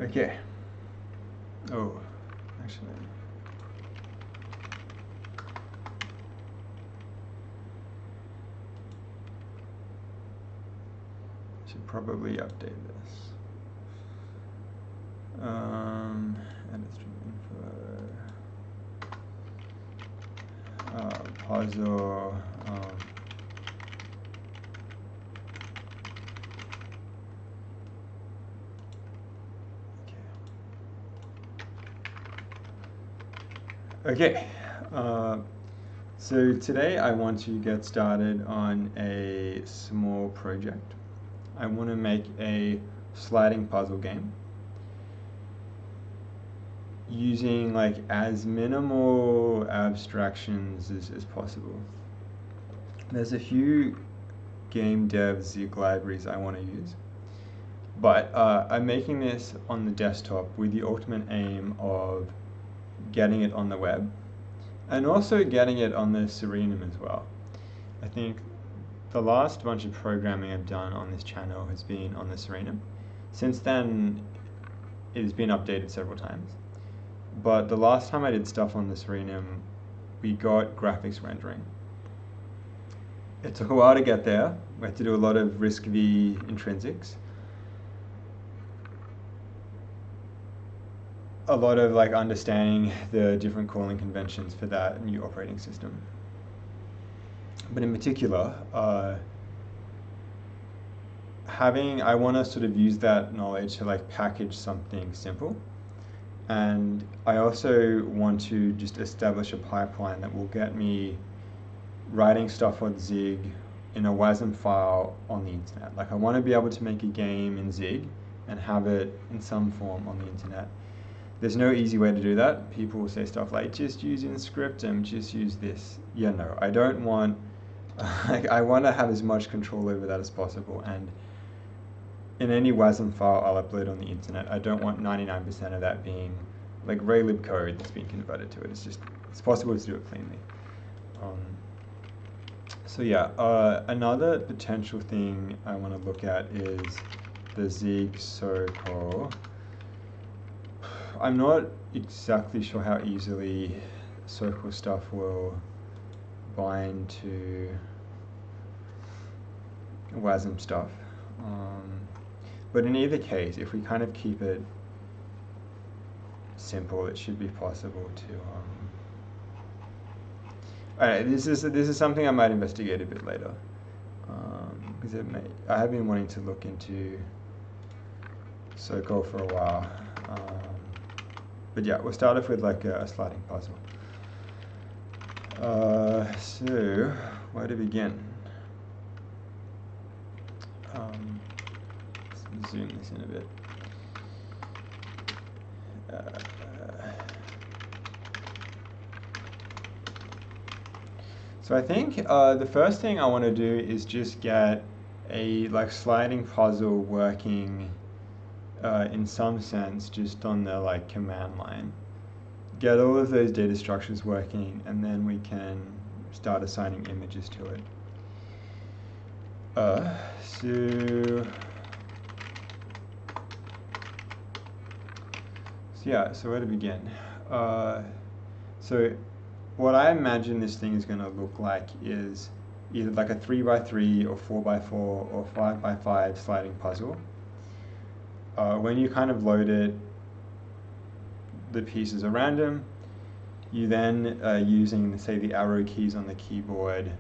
Okay. Oh, actually. Should probably update this. Edit stream info. Puzzle. Okay. So today I want to get started on a small project. I want to make a sliding puzzle game using like as minimal abstractions as possible. There's a few game dev Zig libraries I want to use, but I'm making this on the desktop with the ultimate aim of getting it on the web and also getting it on the Serenum as well. I think the last bunch of programming I've done on this channel has been on the Serenum. Since then, it has been updated several times. But the last time I did stuff on the Serenum, we got graphics rendering. It took a while to get there. We had to do a lot of RISC-V intrinsics. A lot of like understanding the different calling conventions for that new operating system. But in particular, I want to sort of use that knowledge to like package something simple. And I also want to just establish a pipeline that will get me writing stuff on Zig in a WASM file on the internet. Like I want to be able to make a game in Zig and have it in some form on the internet. There's no easy way to do that. People will say stuff like, just use InScript and just use this. Yeah, no, I don't want, I want to have as much control over that as possible. And in any WASM file I'll upload on the internet, I don't want 99% of that being like Raylib code that's being converted to it. It's possible to do it cleanly. So yeah, another potential thing I want to look at is the Zig Circle. I'm not exactly sure how easily Circle stuff will bind to WASM stuff. But in either case, if we kind of keep it simple, it should be possible to. Alright, this is something I might investigate a bit later, because I have been wanting to look into Circle for a while. But yeah, we'll start off with like a sliding puzzle. So where to begin? Let's zoom this in a bit. So I think the first thing I want to do is just get a like sliding puzzle working in some sense just on the like command line. Get all of those data structures working, and then we can start assigning images to it. So where to begin? So what I imagine this thing is going to look like is either like a 3x3 or 4x4 or 5x5 sliding puzzle. When you kind of load it, the pieces are random. You then, using, say, the arrow keys on the keyboard,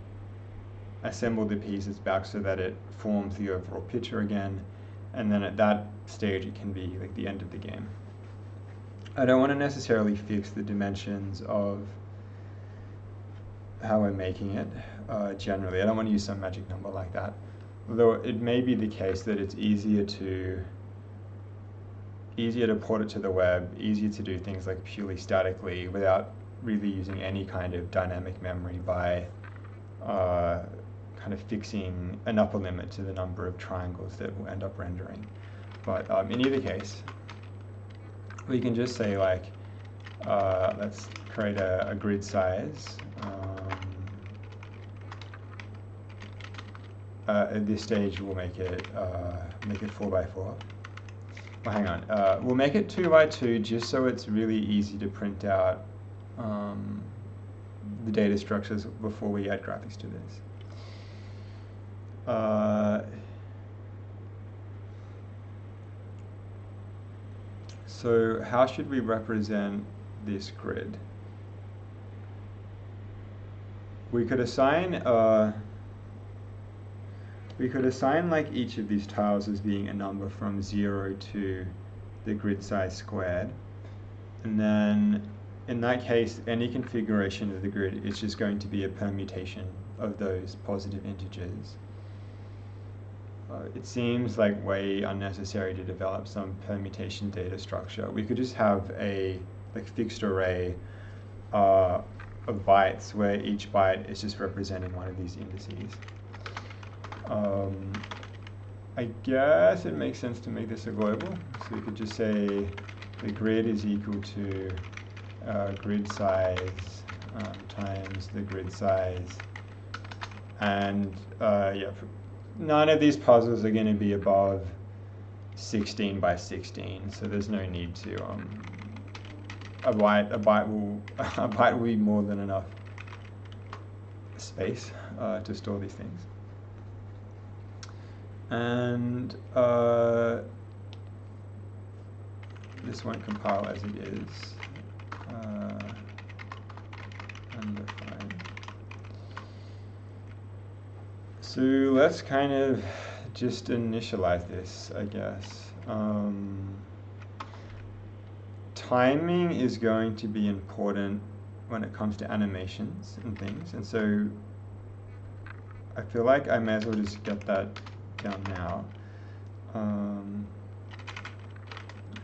assemble the pieces back so that it forms the overall picture again. And then at that stage, it can be like the end of the game. I don't want to necessarily fix the dimensions of how I'm making it, generally. I don't want to use some magic number like that. Although it may be the case that it's easier to port it to the web, easier to do things like purely statically without really using any kind of dynamic memory by kind of fixing an upper limit to the number of triangles that will end up rendering. But in either case, we can just say like, let's create a grid size. At this stage, we'll make it 4x4. well, hang on, we'll make it 2 by 2 just so it's really easy to print out the data structures before we add graphics to this. So how should we represent this grid? We could assign like each of these tiles as being a number from 0 to the grid size squared, and then in that case any configuration of the grid is just going to be a permutation of those positive integers. It seems like way unnecessary to develop some permutation data structure. We could just have a fixed array of bytes where each byte is just representing one of these indices. I guess it makes sense to make this a global. So we could just say the grid is equal to grid size times the grid size. And yeah, none of these puzzles are going to be above 16 by 16, so there's no need to. A byte will be more than enough space to store these things. And this won't compile as it is. Undefined. So let's kind of just initialize this, I guess. Timing is going to be important when it comes to animations and things, and so I feel like I may as well just get that down now.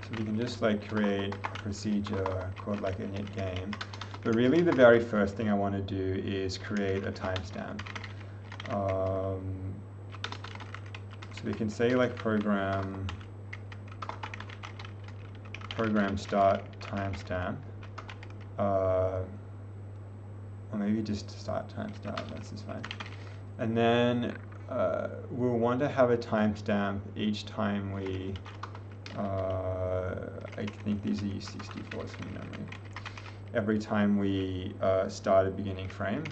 So we can just like create a procedure called like init game, but really the very first thing I want to do is create a timestamp. So we can say like program start timestamp, or maybe just start timestamp, that's just fine. And then we'll want to have a timestamp each time we, I think these are U64s from memory, every time we start a beginning frame.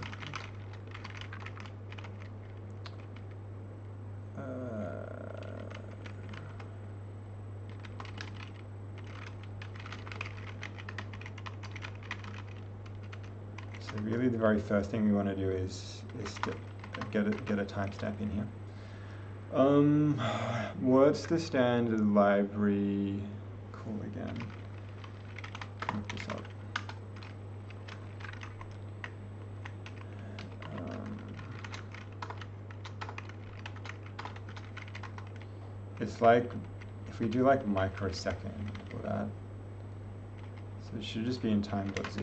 So really the very first thing we want to do is to get a timestamp in here. What's the standard library called again? Look this up. It's like, if we do like microsecond for that, so it should just be in time.z.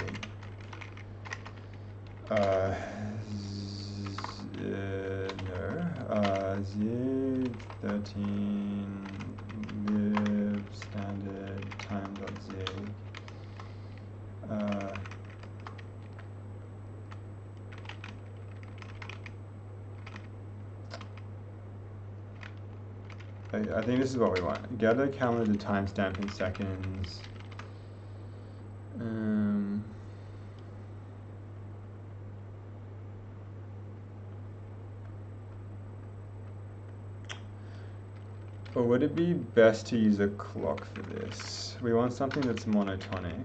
Z13 lib standard time.z. I think this is what we want. Get a calendar timestamp in seconds. Or would it be best to use a clock for this? We want something that's monotonic.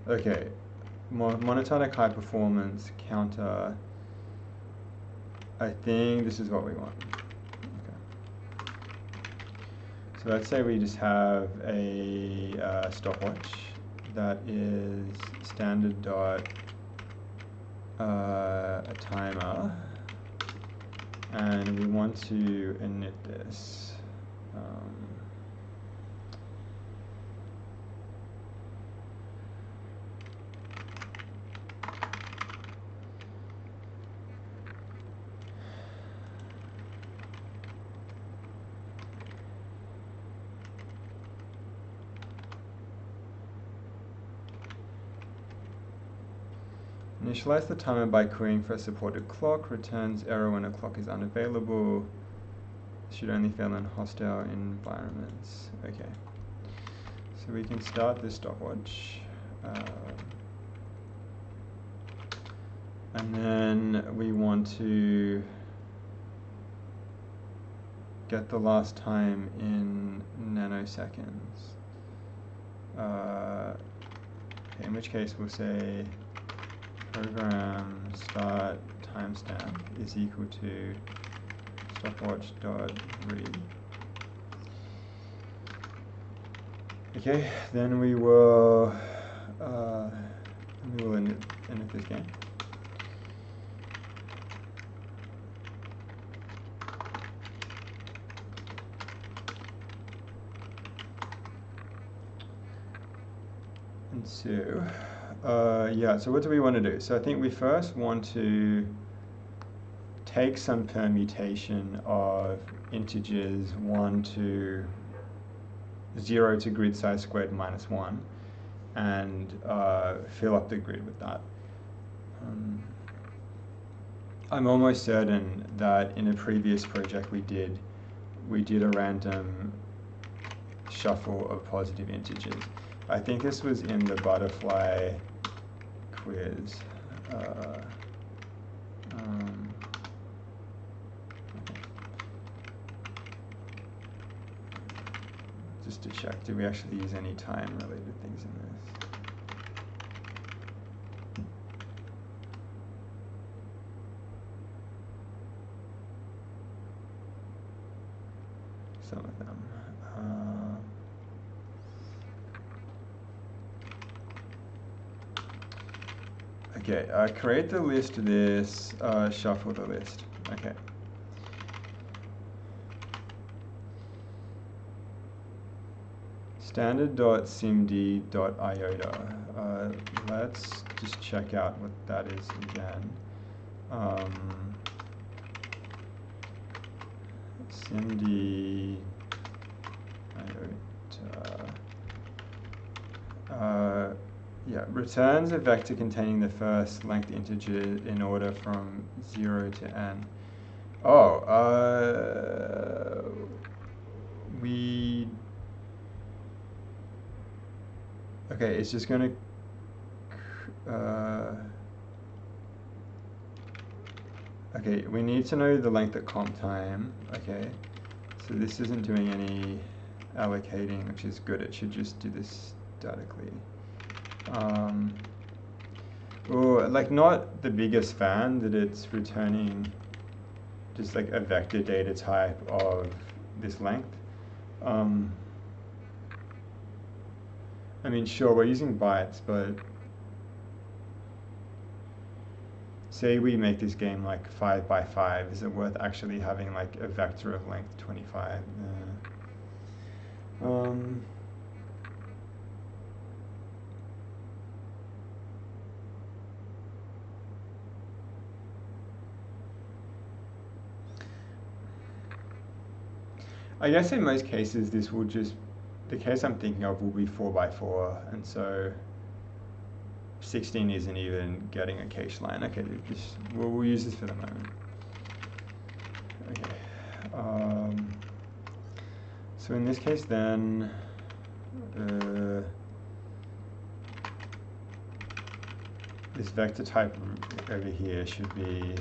Okay, monotonic high performance counter. I think this is what we want. Okay. So let's say we just have a stopwatch that is standard dot a timer, and we want to init this. Initialize the timer by querying for a supported clock. Returns error when a clock is unavailable. Should only fail in hostile environments. Okay. So we can start this stopwatch. And then we want to get the last time in nanoseconds. In which case we'll say program start timestamp is equal to stopwatch.read. Okay, then we will init this game. And so, yeah, so what do we want to do? So I think we first want to take some permutation of integers 1 to 0 to grid size squared minus 1 and fill up the grid with that. I'm almost certain that in a previous project we did a random shuffle of positive integers. I think this was in the butterfly quiz. Just to check, did we actually use any time-related things in this? Some of them. Okay, create the list this, shuffle the list. Okay. Standard.simd.iota. Let's just check out what that is again. Simd iota. Yeah, returns a vector containing the first length integer in order from 0 to n. Oh, okay, it's just going to, okay, we need to know the length at comp time. Okay, so this isn't doing any allocating, which is good. It should just do this statically. Like not the biggest fan that it's returning just like a vector data type of this length. I mean, sure, we're using bytes, but say we make this game like 5 by 5, is it worth actually having like a vector of length 25? I guess in most cases this will just, the case I'm thinking of will be 4 by 4, and so 16 isn't even getting a cache line. Okay, we'll use this for the moment. Okay. So in this case then, this vector type over here should be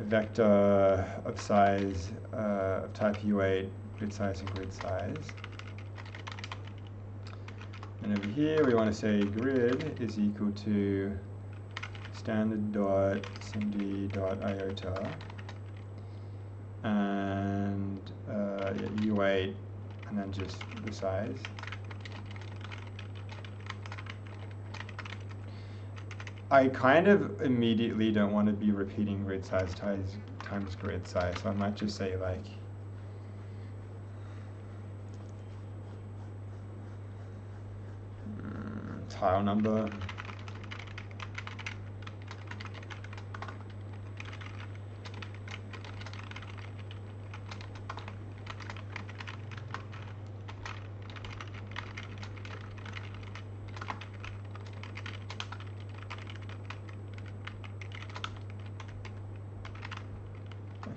a vector of size of type U8, grid size and grid size. And over here we want to say grid is equal to standard.simd.iota and U8 and then just the size. I kind of immediately don't want to be repeating grid size times grid size, so I might just say like tile number.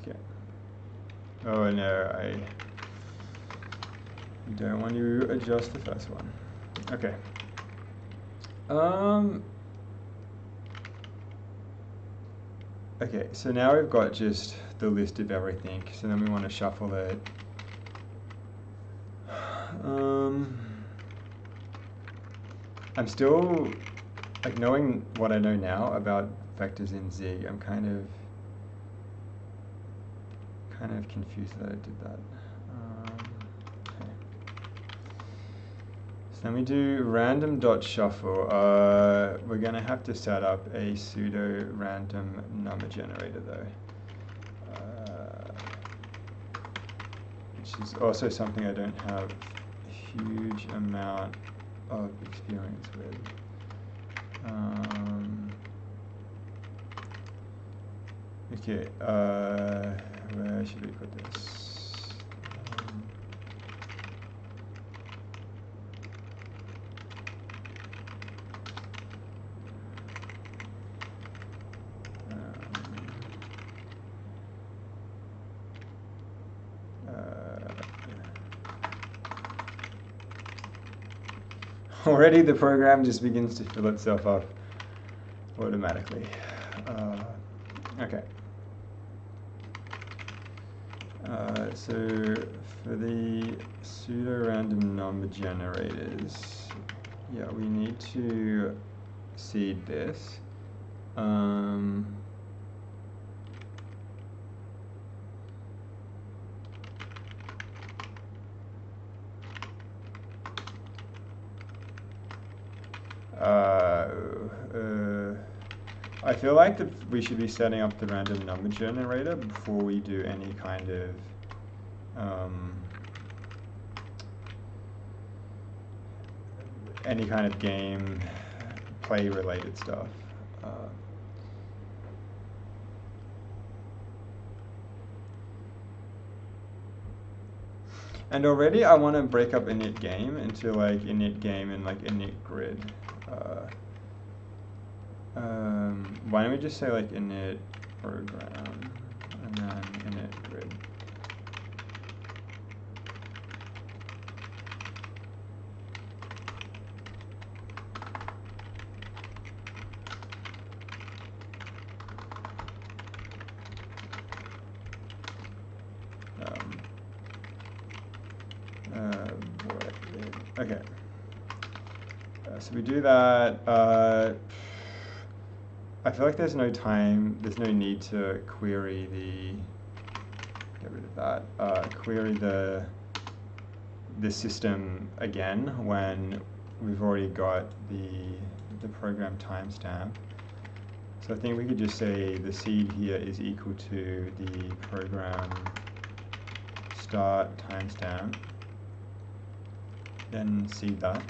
Okay. Oh no, I don't want to adjust the first one. Okay. Okay, so now we've got just the list of everything. So then we want to shuffle it. I'm still, like, knowing what I know now about vectors in Z, I'm kind of confused that I did that. Okay. So then we do random.shuffle. We're going to have to set up a pseudo random number generator though. Which is also something I don't have a huge amount of experience with. Okay, where should we put this? Already the program just begins to fill itself up automatically. Okay. So for the pseudo-random number generators, yeah, we need to seed this. I feel like we should be setting up the random number generator before we do any kind of game play related stuff. And already I want to break up init game into like init game and like init grid. Why don't we just say like init program and then init grid. Okay. So we do that. I feel like there's no need to query get rid of that, query the system again when we've already got the program timestamp. So I think we could just say the seed here is equal to the program start timestamp, then seed that.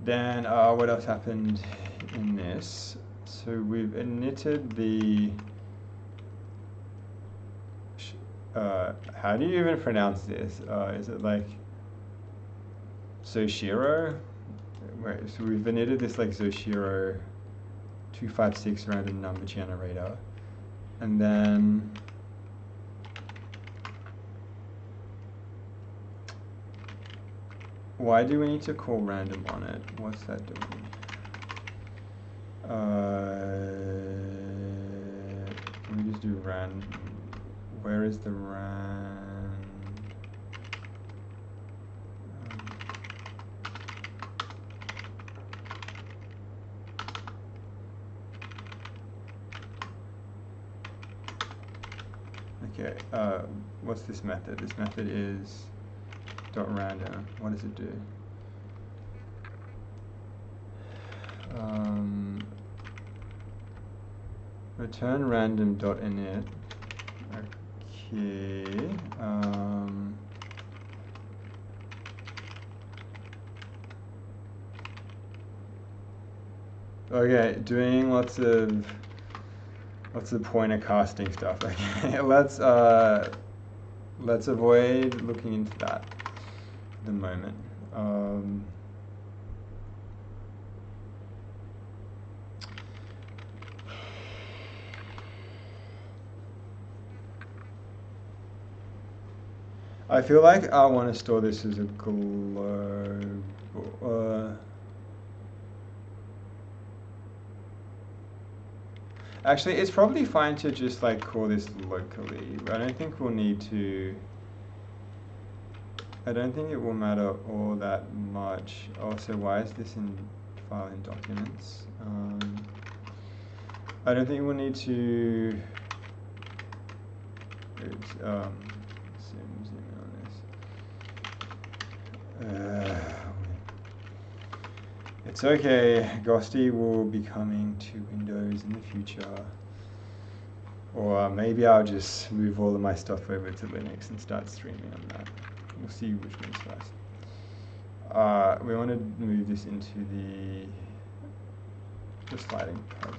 Then what else happened in this? So we've initted the how do you even pronounce this? Is it like Zoshiro? Wait, so we've initted this like Zoshiro 256 random number generator, and then why do we need to call random on it? What's that doing? Can we just do rand? Where is the rand? Okay, what's this method? This method is .random. What does it do? Return random.init. Okay. Okay, doing lots of pointer casting stuff. Okay, let's avoid looking into that at the moment. I feel like I want to store this as a global. Actually, it's probably fine to just like call this locally. I don't think we'll need to. I don't think it will matter all that much. Also, why is this in file in documents? I don't think we'll need to. Oops, zoom in on this. It's okay. Ghosty will be coming to Windows in the future. Or maybe I'll just move all of my stuff over to Linux and start streaming on that. We'll see which one's first. We want to move this into the sliding puzzle.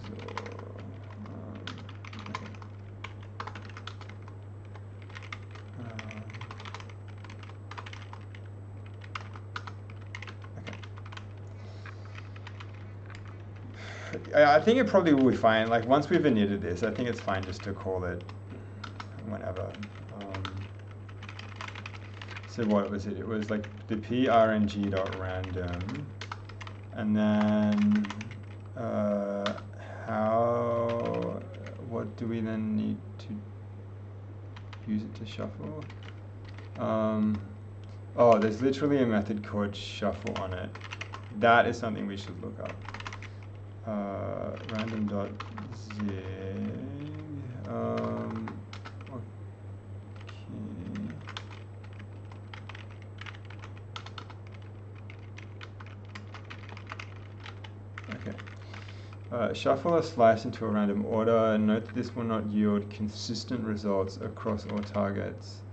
I think it probably will be fine. Like once we've initted this, I think it's fine just to call it whenever. So what was it? It was like the prng.random, and then what do we then need to use it to shuffle? Oh, there's literally a method called shuffle on it. That is something we should look up. Random.zig. Okay. Shuffle a slice into a random order. Note that this will not yield consistent results across all targets.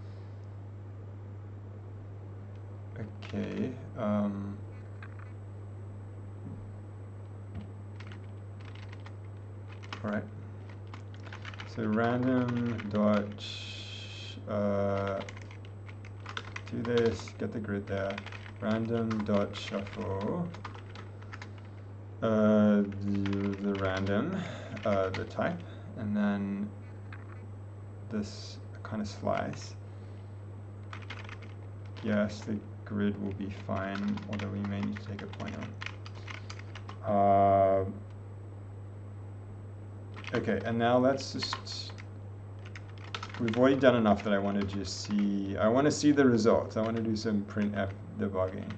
Okay. Alright. So random dot do this, get the grid there. Random dot shuffle the random, the type, and then this kind of slice. Yes, the grid will be fine, although we may need to take a pointer. Okay, and now let's just, we've already done enough that I want to just see, I want to see the results. I want to do some printf debugging.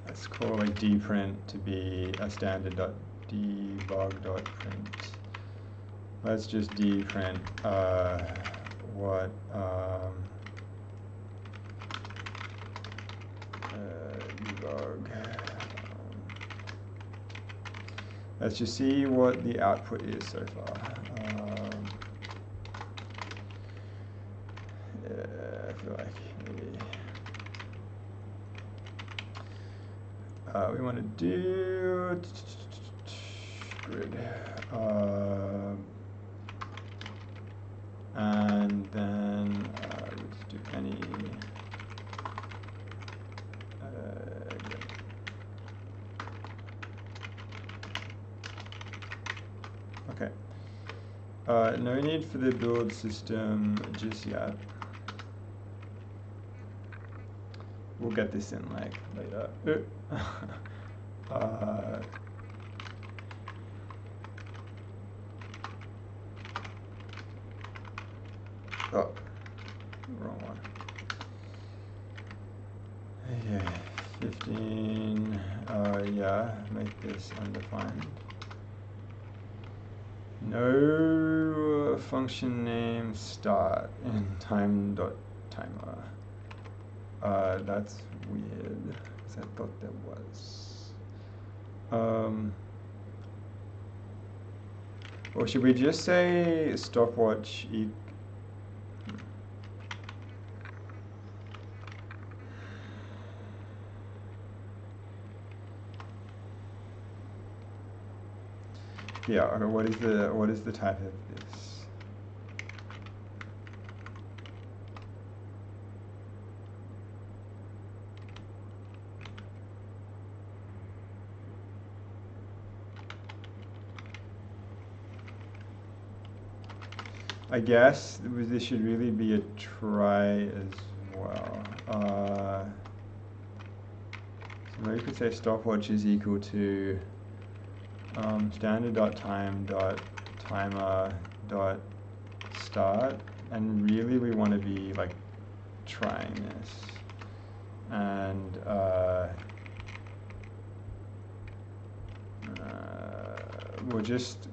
Let's call like dprint to be a standard.debug.print. Let's just dprint what debug. Let's just see what the output is so far. I feel like maybe we want to do grid, and then let's do any. Okay. No need for the build system just yet. We'll get this in like later. Oh, wrong one. Okay, 15. Yeah, make this undefined. No function name start in time.timer. That's weird, because I thought there was. Or should we just say stopwatch yeah, okay, what is the type of this? I guess this should really be a try as well. So maybe we could say stopwatch is equal to standard.timer.start, and really we want to be like trying this, and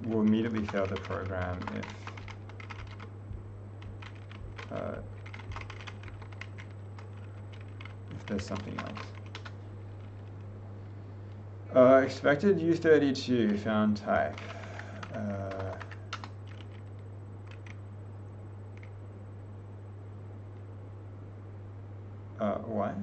we'll immediately fail the program if there's something else. Expected U32 found type. What?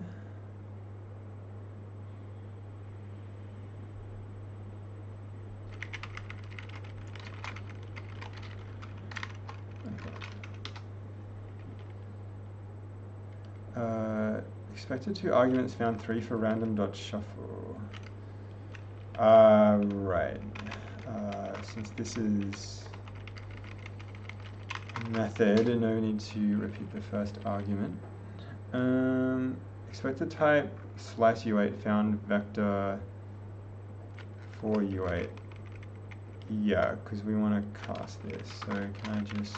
Okay. Expected 2 arguments found 3 for random.shuffle. Right. Since this is method, no need to repeat the first argument. Expected type slice U8 found vector for U8. Yeah, because we want to cast this. So can I just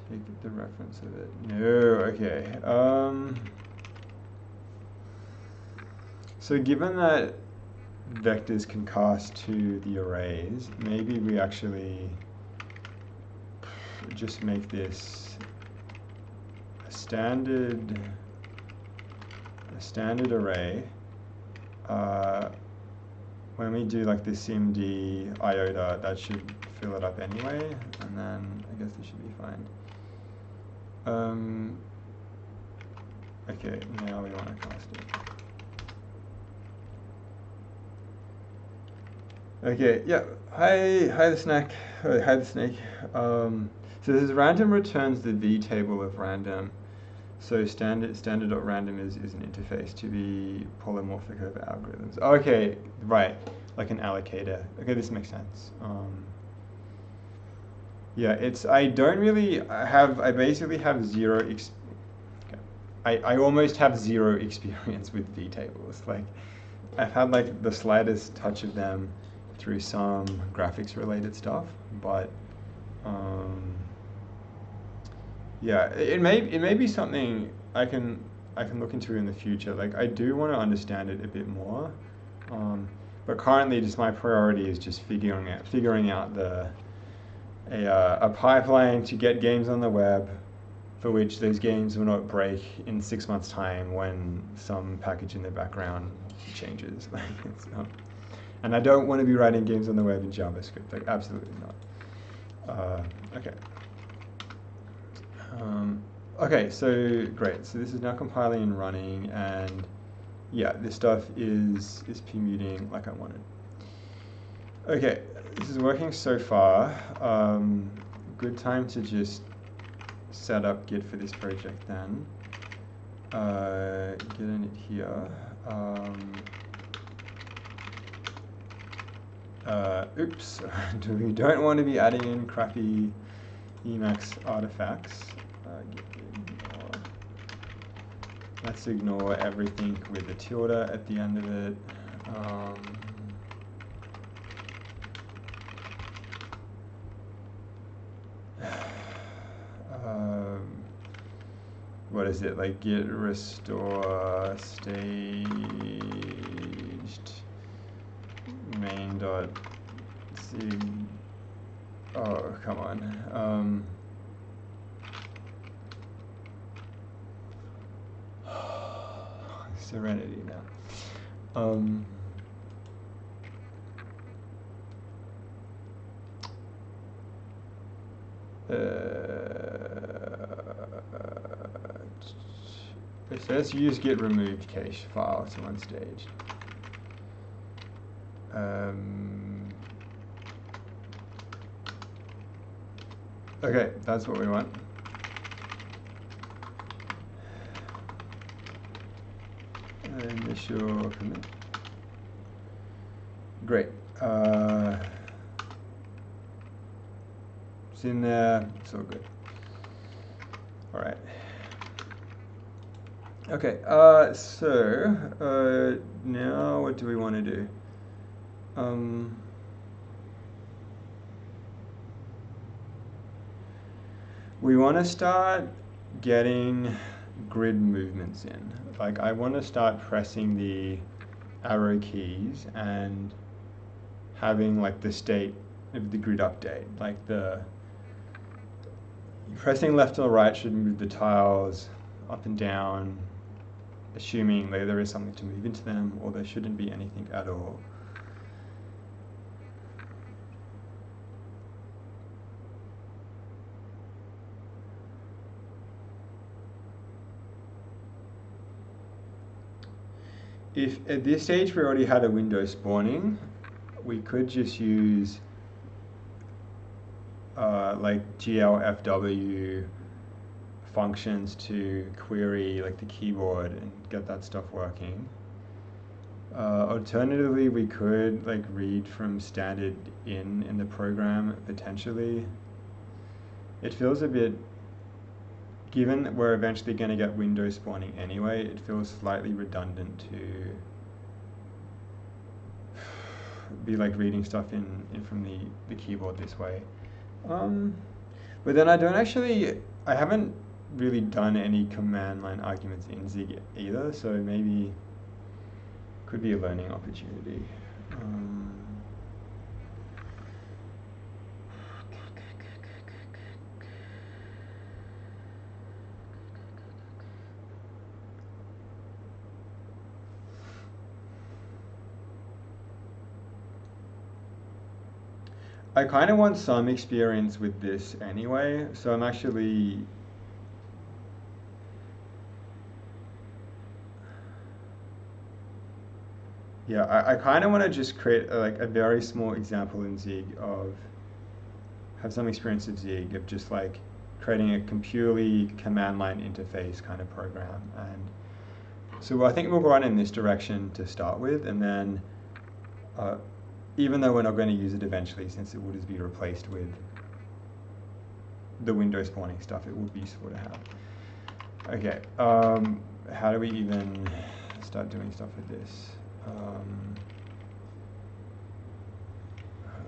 take the reference of it? No, okay. So given that vectors can cast to the arrays, maybe we actually just make this a standard array. When we do like the cmd iota, that should fill it up anyway, and then I guess this should be fine. Okay, now we want to cast it. Okay, yeah. Hi the snack. Hi the snake. So this is random returns the v table of random. So standard.random is an interface to the polymorphic of algorithms. Okay, right, like an allocator. Okay, this makes sense. Yeah, I basically have zero. I almost have zero experience with v tables. Like, I've had like the slightest touch of them through some graphics related stuff, but yeah, it may be something I can look into in the future. Like, I do want to understand it a bit more, but currently just my priority is just figuring out a pipeline to get games on the web, for which those games will not break in 6 months' time when some package in the background changes. Like, it's not. And I don't want to be writing games on the web in JavaScript, like absolutely not. Okay. Okay, so great. So this is now compiling and running, and yeah, this stuff is permuting like I wanted. Okay, this is working so far. Good time to just set up Git for this project then. Get in it here. Oops, we don't want to be adding in crappy Emacs artifacts. Let's ignore everything with the tilde at the end of it. What is it, like git restore staged main.sig. Oh, come on. Serenity now. So let's use git removed cache file to unstaged. Okay, that's what we want. Initial commit. Great. It's in there. It's all good. All right. Okay. So now what do we want to do? We want to start getting grid movements in. Like I want to start pressing the arrow keys and having like the state of the grid update. Like the pressing left or right should move the tiles up and down, assuming that there is something to move into them, or there shouldn't be anything at all. If at this stage we already had a window spawning, we could just use like glfw functions to query like the keyboard and get that stuff working. Alternatively, we could like read from standard in the program potentially. It feels a bit, given that we're eventually going to get window spawning anyway, it feels slightly redundant to be like reading stuff in from the keyboard this way. But then I haven't really done any command line arguments in Zig either, so maybe could be a learning opportunity. I kind of want some experience with this anyway, so I'm actually I kind of want to just create a very small example in Zig of have some experience of Zig of just like creating a purely command line interface kind of program. And so I think we'll run in this direction to start with, and then even though we're not going to use it eventually, since it would just be replaced with the window spawning stuff, it would be useful to have. Okay, how do we even start doing stuff with this?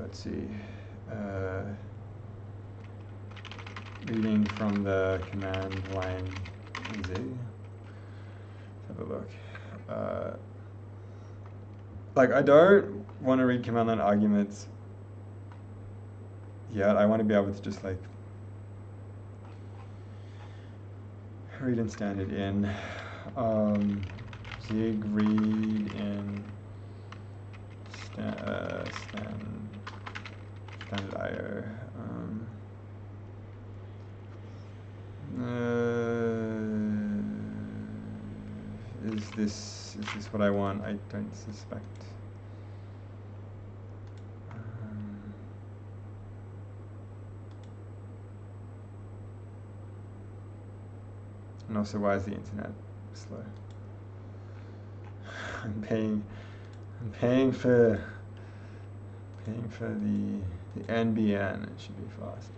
Let's see. Reading from the command line in Zig. Let's have a look. Like I don't want to read command line arguments yet. I want to be able to just like read in standard in. Zig read in standard IO. Is this what I want? I don't suspect. And also, why is the internet slow? I'm paying for the NBN. It should be fast.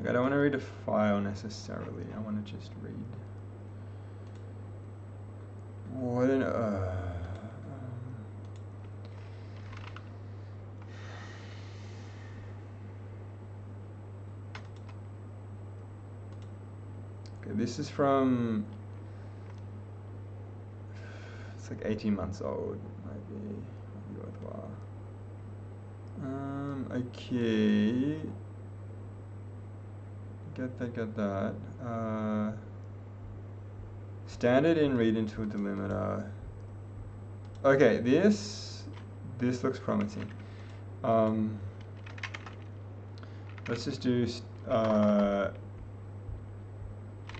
I don't want to read a file necessarily. I want to just read. What an okay, this is from, it's like 18 months old. Might be worthwhile. Okay. Get that. Standard in read into a delimiter. Okay, this looks promising. Let's just do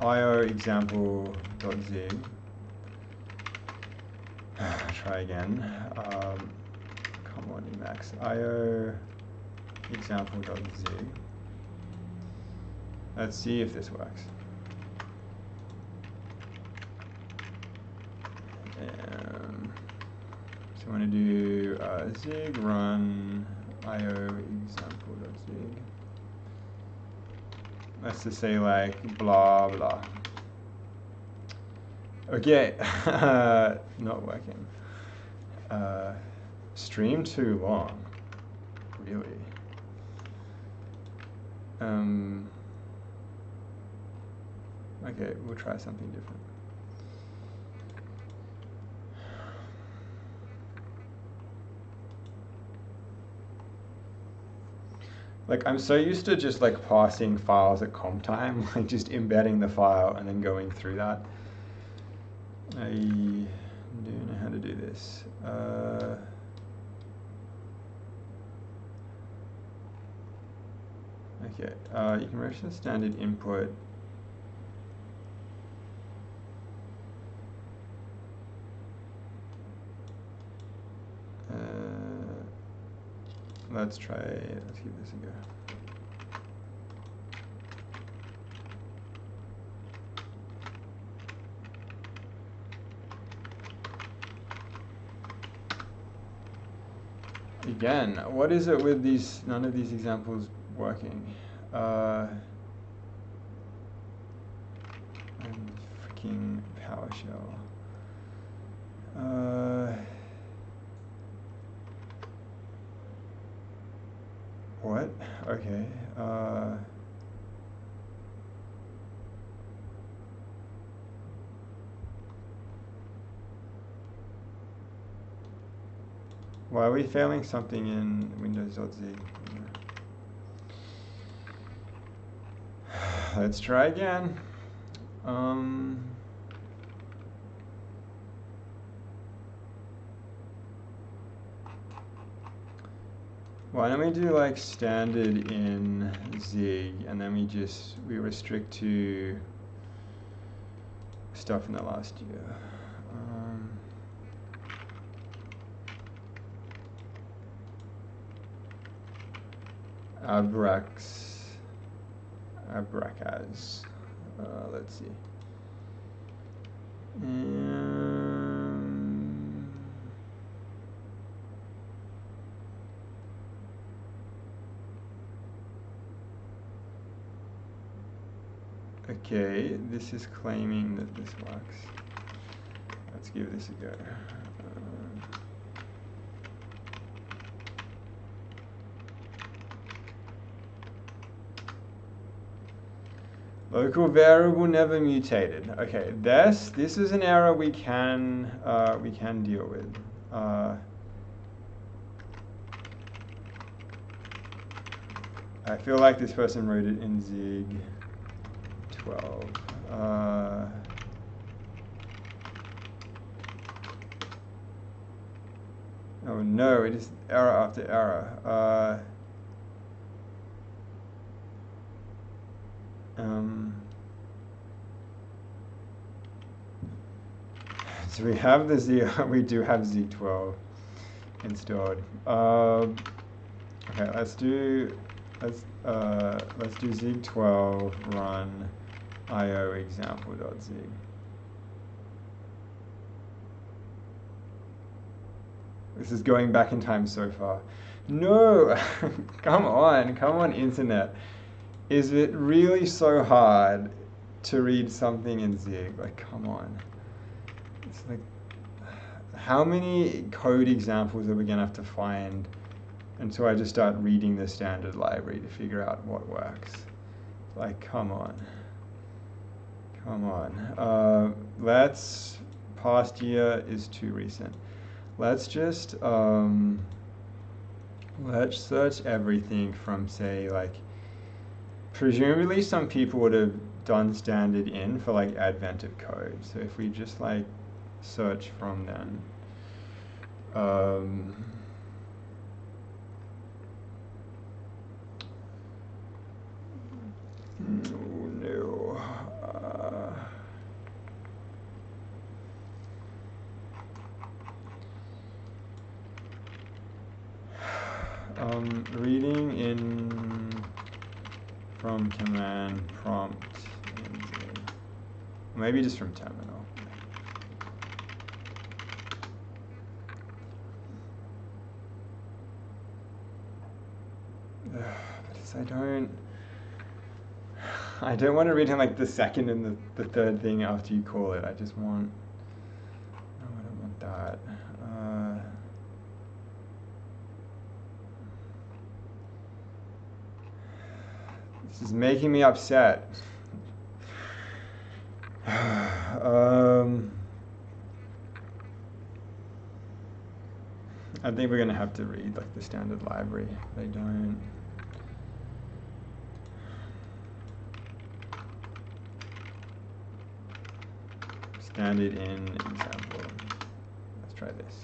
io example.zig. Try again. Come on, Emacs. io example.zig. Let's see if this works. So I want to do zig run io example.zig. Let's just say like blah blah. Okay, not working. Stream too long, really. Okay, we'll try something different. Like, I'm so used to just like passing files at comp time, like just embedding the file and then going through that. I don't know how to do this. Okay, you can register standard input. Let's give this a go. Again, what is it with these, none of these examples working? Freaking PowerShell. What? Okay. Why are we failing something in Windows.z? Let's try again. Why don't we do like standard in Zig, and then we restrict to stuff in the last year. Abracas. Let's see. Okay, this is claiming that this works. Let's give this a go. Local variable never mutated. Okay, this is an error we can deal with. I feel like this person wrote it in Zig 12. Oh no, it is error after error. So we have the Z, we do have Z12 installed. Okay, let's do Zig12 run io example.zig. This is going back in time so far. No, come on, internet. Is it really so hard to read something in Zig? Like, come on. It's like, how many code examples are we gonna have to find until I just start reading the standard library to figure out what works? Like, come on. Past year is too recent. Let's just, let's search everything from, say, like, presumably some people would have done standard in for like advent of code. So if we just like search from then, reading in from command prompt, maybe just from terminal. because I don't want to return like the second and the third thing after you call it. I don't want that. This is making me upset. I think we're gonna have to read like the standard library. They don't. Standard in example. Let's try this.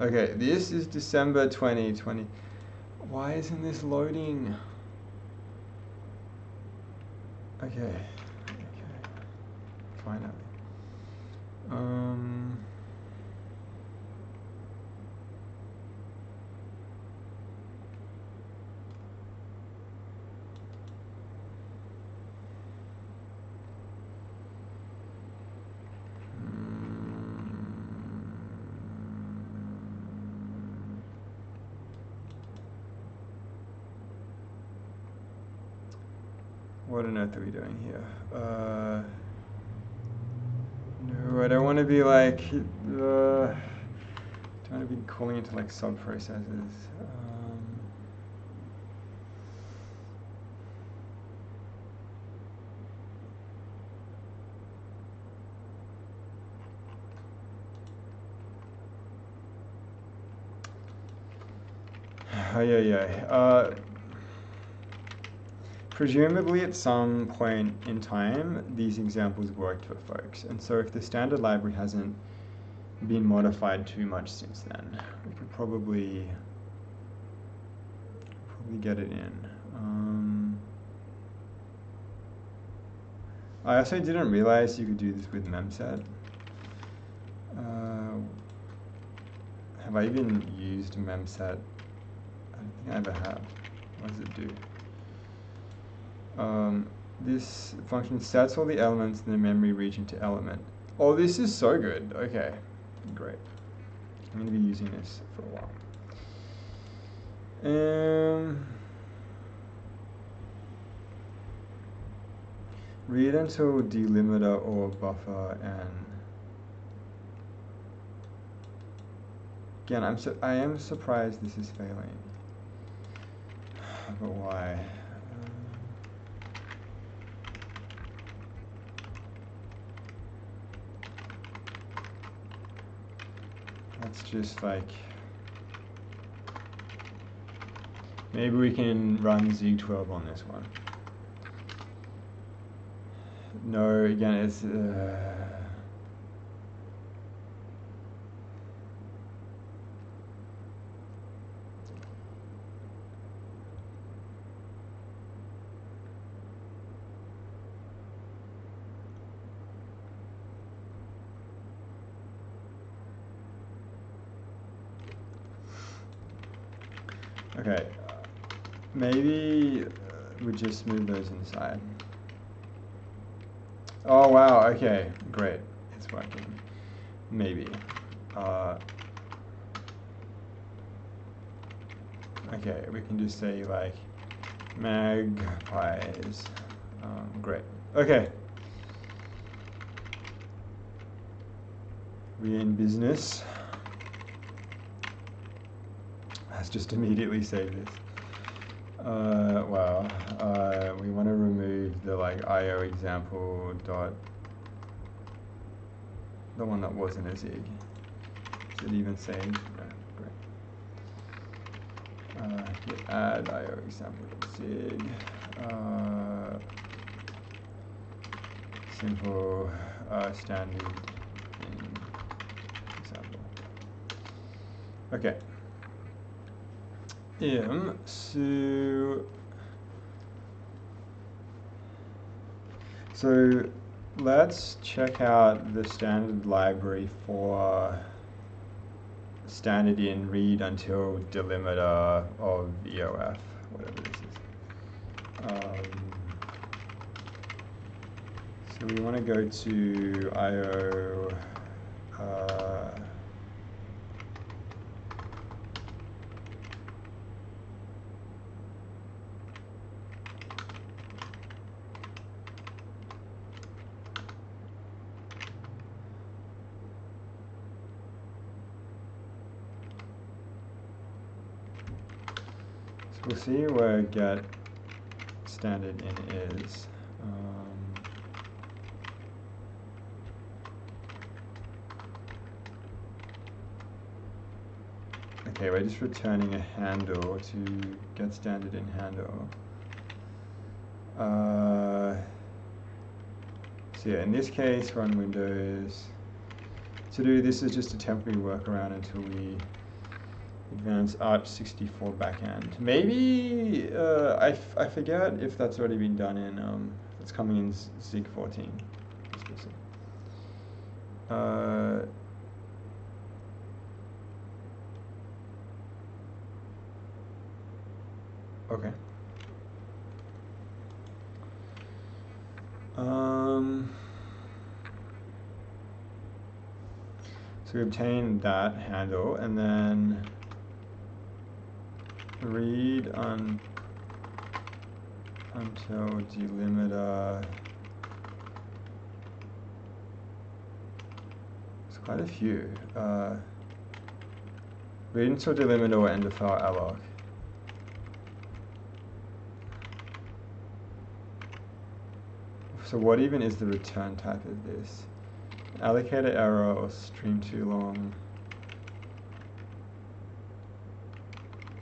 Okay, this is December 2020. Why isn't this loading? Okay, finally. What on earth are we doing here? No, I don't want to be like, don't want to be calling into like sub-processes. Presumably at some point in time, these examples worked for folks. And so if the standard library hasn't been modified too much since then, we could probably get it in. I also didn't realize you could do this with memset. Have I even used memset? I don't think I ever have. What does it do? This function sets all the elements in the memory region to element. Oh, this is so good. Okay, great. I'm going to be using this for a while. Read until delimiter or buffer and again, I am surprised this is failing. But why? Let's just like, maybe we can run Z12 on this one. No, again, it's okay, maybe we just move those inside. Oh wow, okay, great, it's working. Maybe. Okay, we can just say like magpies. Great. Okay. We in business. Let's just immediately save this. Wow. We want to remove the like IO example dot, the one that wasn't a zig. Is it even saved? No, great. Git add IO example dot zig. Simple standard in example. Okay. So let's check out the standard library for standard in read until delimiter of EOF, whatever this is. So we want to go to IO we'll see where get standard in is. Okay, we're just returning a handle to get standard in handle. So yeah, in this case, run Windows. To do this is just a temporary workaround until we advance Arch64 backend. Maybe, I forget if that's already been done in, it's coming in Zig 14. Okay. So we obtain that handle, and then read until delimiter. There's quite a few. Read until delimiter or end of file alloc. So what even is the return type of this? Allocator error or stream too long?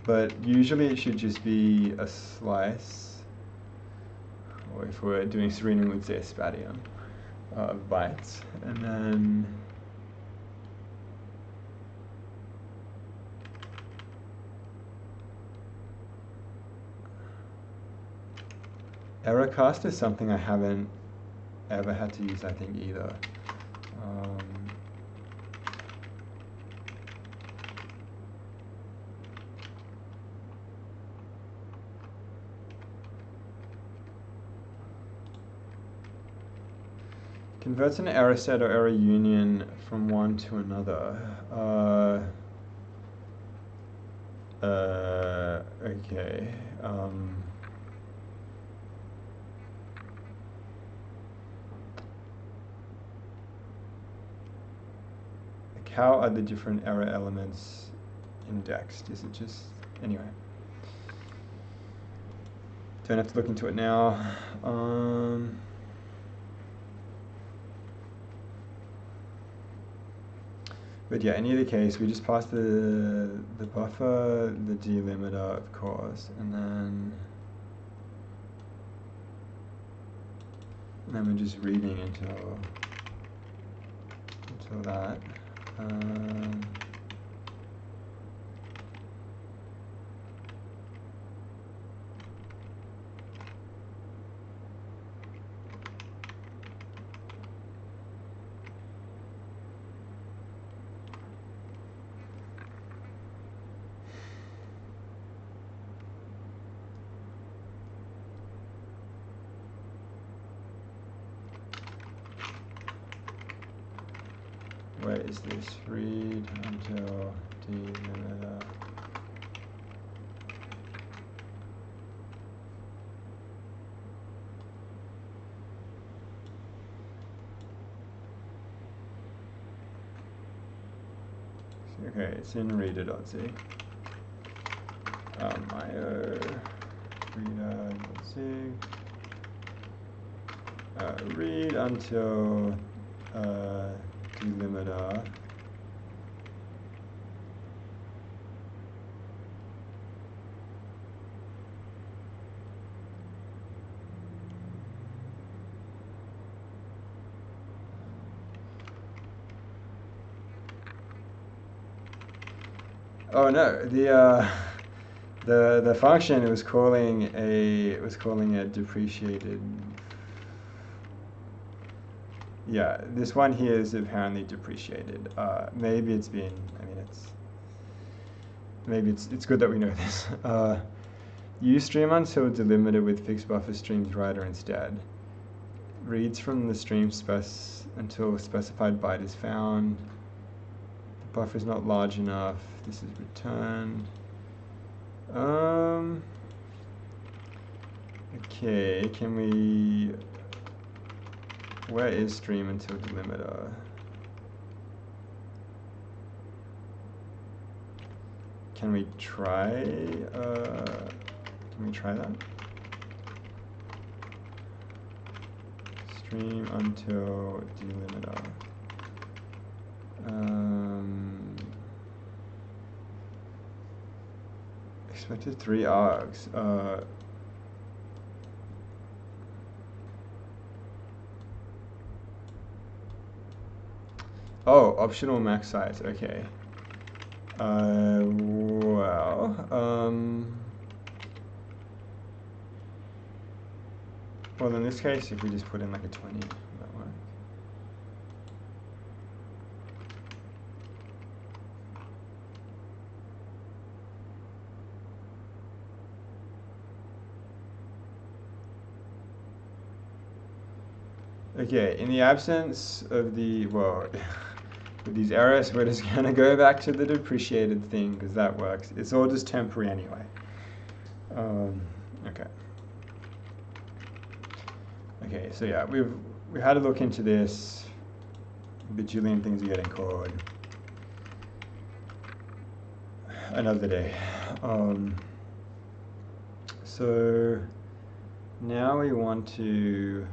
But usually it should just be a slice, or if we're doing Serena, we'd say a spatium of bytes, and then errorcast is something I haven't ever had to use, I think, either. Converts an error set or error union from one to another. Okay. Like how are the different error elements indexed? Is it just, anyway. Don't have to look into it now. But yeah, in either case, we just pass the buffer, the delimiter, of course, and then we're just reading until that. Where is this? Read until delimiter. Okay, it's in reader.zig. IO reader.zig. Read until delimiter. Oh no, the function was calling a depreciated. Yeah, this one here is apparently depreciated. Maybe it's been. I mean, it's good that we know this. Use stream until delimiter with fixed buffer streams writer instead. Reads from the stream until specified byte is found. The buffer is not large enough. This is returned. Okay, can we? Where is stream until delimiter? Can we try? Can we try that? Stream until delimiter. Expected 3 args. Oh, optional max size. Okay. Well, in this case, if we just put in like a 20, will that work? Okay, in the absence of the, well, with these errors, we're just going to go back to the depreciated thing because that works. It's all just temporary anyway. Okay. Okay, so yeah, we had a look into this. Bajillion things are getting called. Another day. So now we want to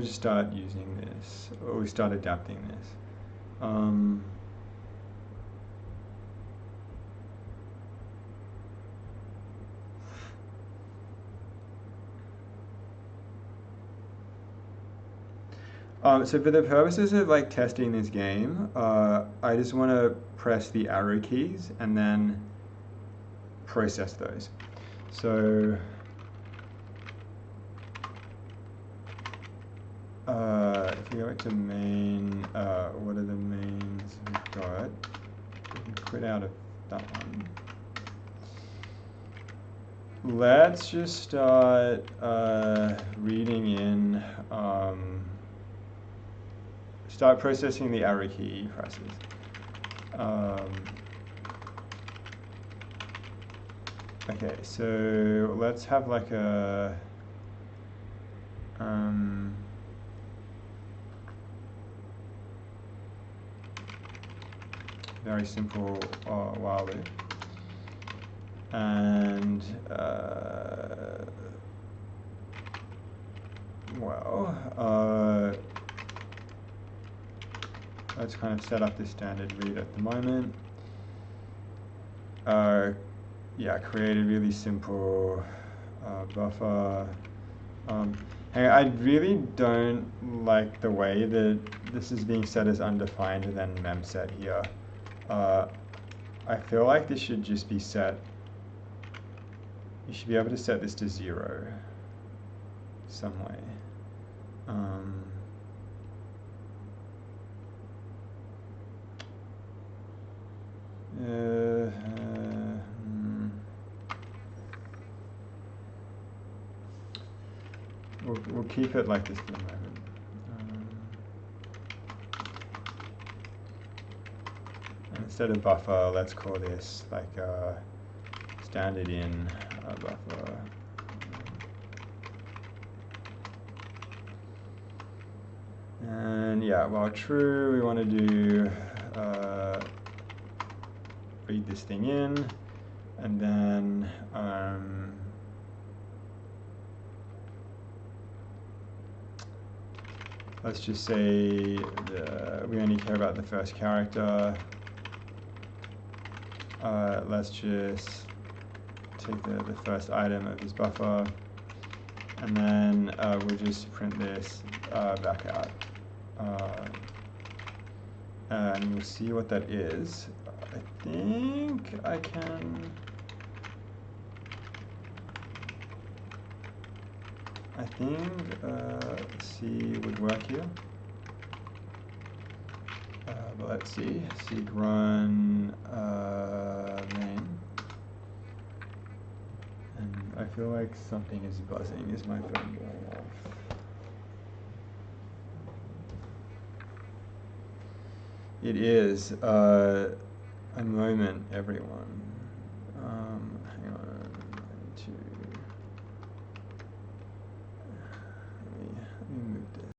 just start using this, or we start adapting this. So for the purposes of like testing this game, I just want to press the arrow keys and then process those. So if we go back to main, what are the mains we've got? We can quit out of that one. Let's just start reading in, start processing the arrow key presses. Okay, so let's have like a very simple while loop, and let's kind of set up the standard read at the moment. Yeah, create a really simple buffer. Hey, I really don't like the way that this is being set as undefined and then memset here. I feel like this should just be set. You should be able to set this to 0 some way. We'll keep it like this for the moment. And instead of buffer, let's call this like standard in buffer. And yeah, while true, we want to do read this thing in, and then let's just say we only care about the first character. Let's just take the first item of his buffer, and then we'll just print this back out. And we'll see what that is. I think I can... I think C would work here. But let's see. Seek run main. And I feel like something is buzzing. Is my phone going off? It is. A moment, everyone. Hang on. Let me move this.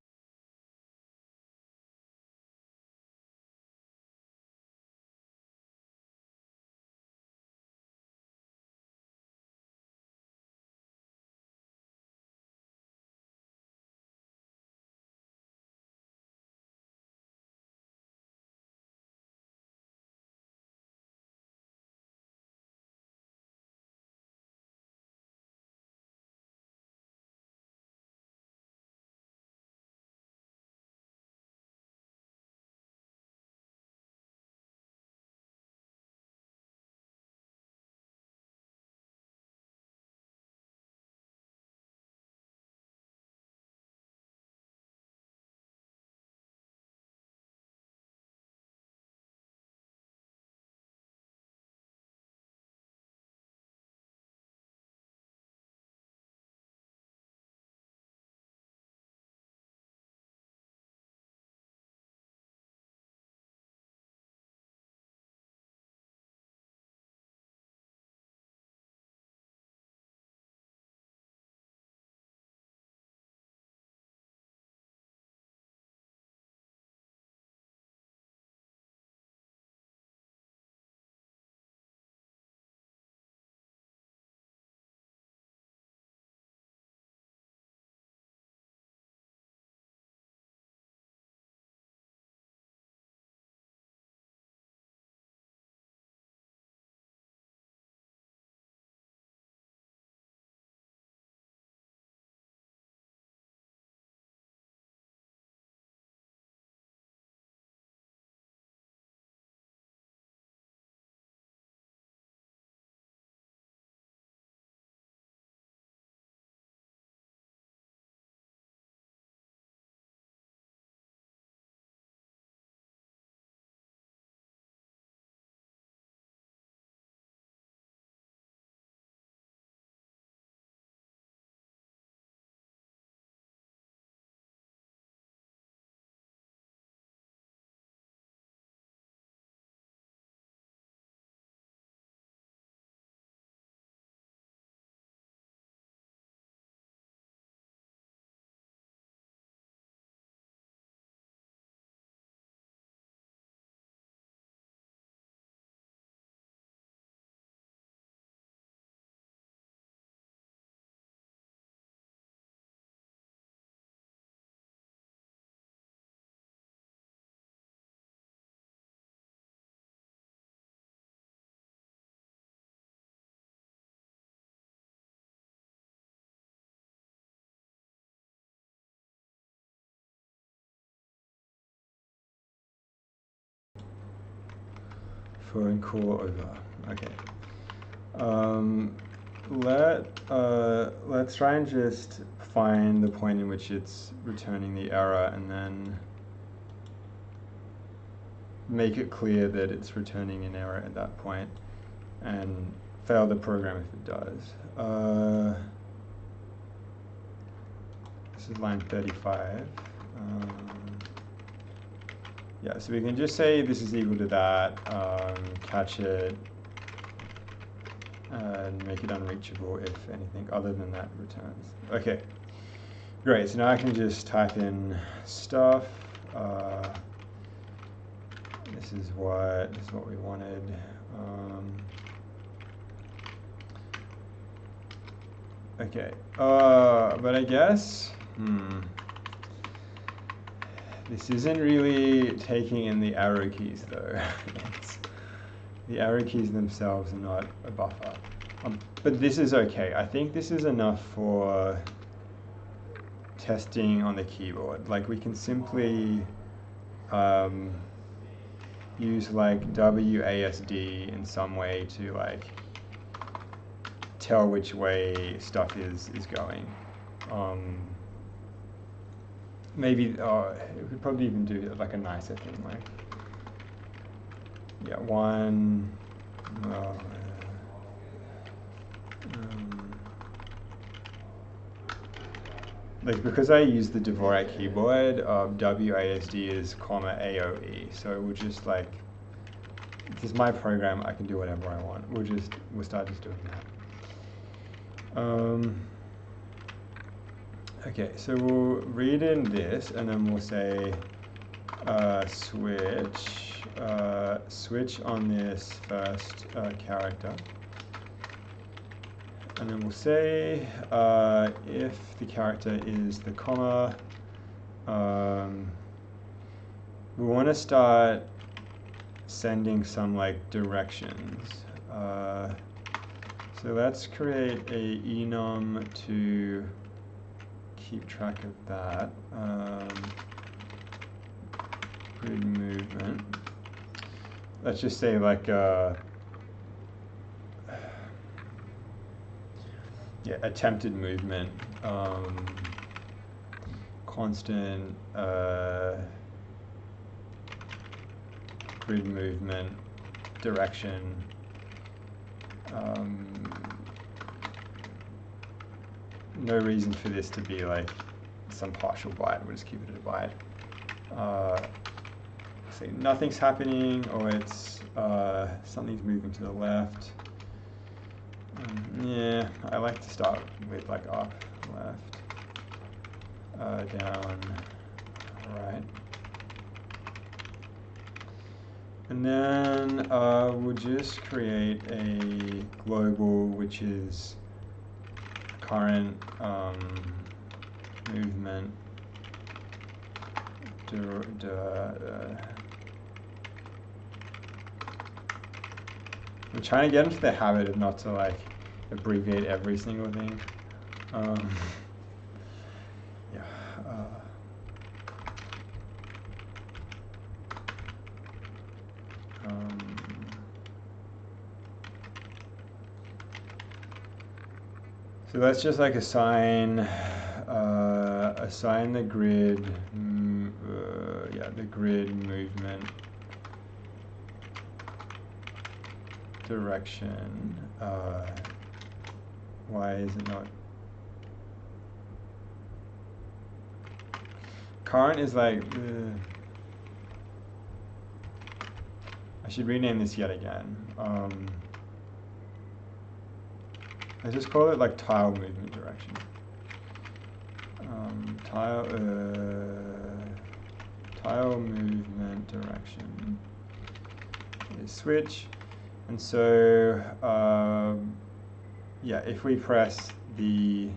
for and call over. Okay. Let's try and just find the point in which it's returning the error and then make it clear that it's returning an error at that point and fail the program if it does. This is line 35. Yeah, so we can just say this is equal to that, catch it, and make it unreachable if anything other than that returns. Okay, great. So now I can just type in stuff. This is what we wanted. Okay, but I guess this isn't really taking in the arrow keys though. The arrow keys themselves are not a buffer. But this is okay. I think this is enough for testing on the keyboard. Like we can simply use like WASD in some way to like tell which way stuff is going. Maybe it could probably even do like a nicer thing, like one. Like because I use the Dvorak keyboard, WASD is AOE, so we'll just like, this is my program, I can do whatever I want. We'll start just doing that. Okay, so we'll read in this, and then we'll say switch on this first character. And then we'll say if the character is the comma, we want to start sending some like directions. So let's create a enum to keep track of that. Grid movement. Let's just say like attempted movement, constant grid movement, direction, no reason for this to be like some partial byte, we'll just keep it at a byte. Say nothing's happening, or it's something's moving to the left. Yeah, I like to start with like up, left, down, right. And then we'll just create a global, which is current movement. I'm trying to get into the habit of not to like abbreviate every single thing. Yeah. So let's just like assign the grid, the grid movement direction. Why is it not? Current is like, I should rename this yet again. I just call it like tile movement direction. Tile movement direction is switch. And so, yeah, if we press the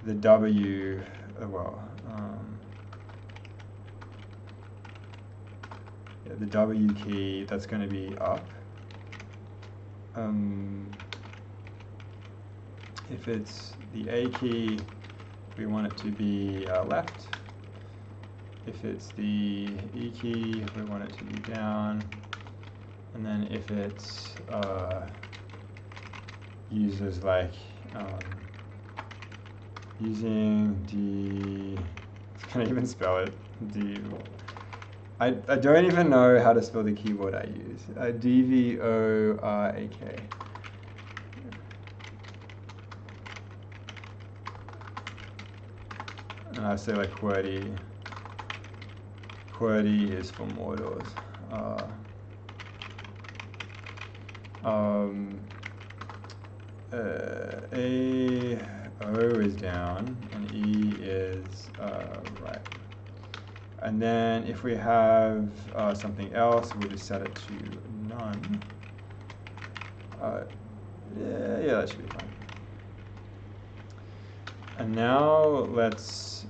W, the W key, that's going to be up. If it's the A key, we want it to be left. If it's the E key, we want it to be down. and then if it uses like using can I even spell it? I don't even know how to spell the keyboard I use. DVORAK. And I say like QWERTY. QWERTY is for mortals. O is down and E is right. And then if we have something else, we'll just set it to none. Yeah, that should be fine. And now let's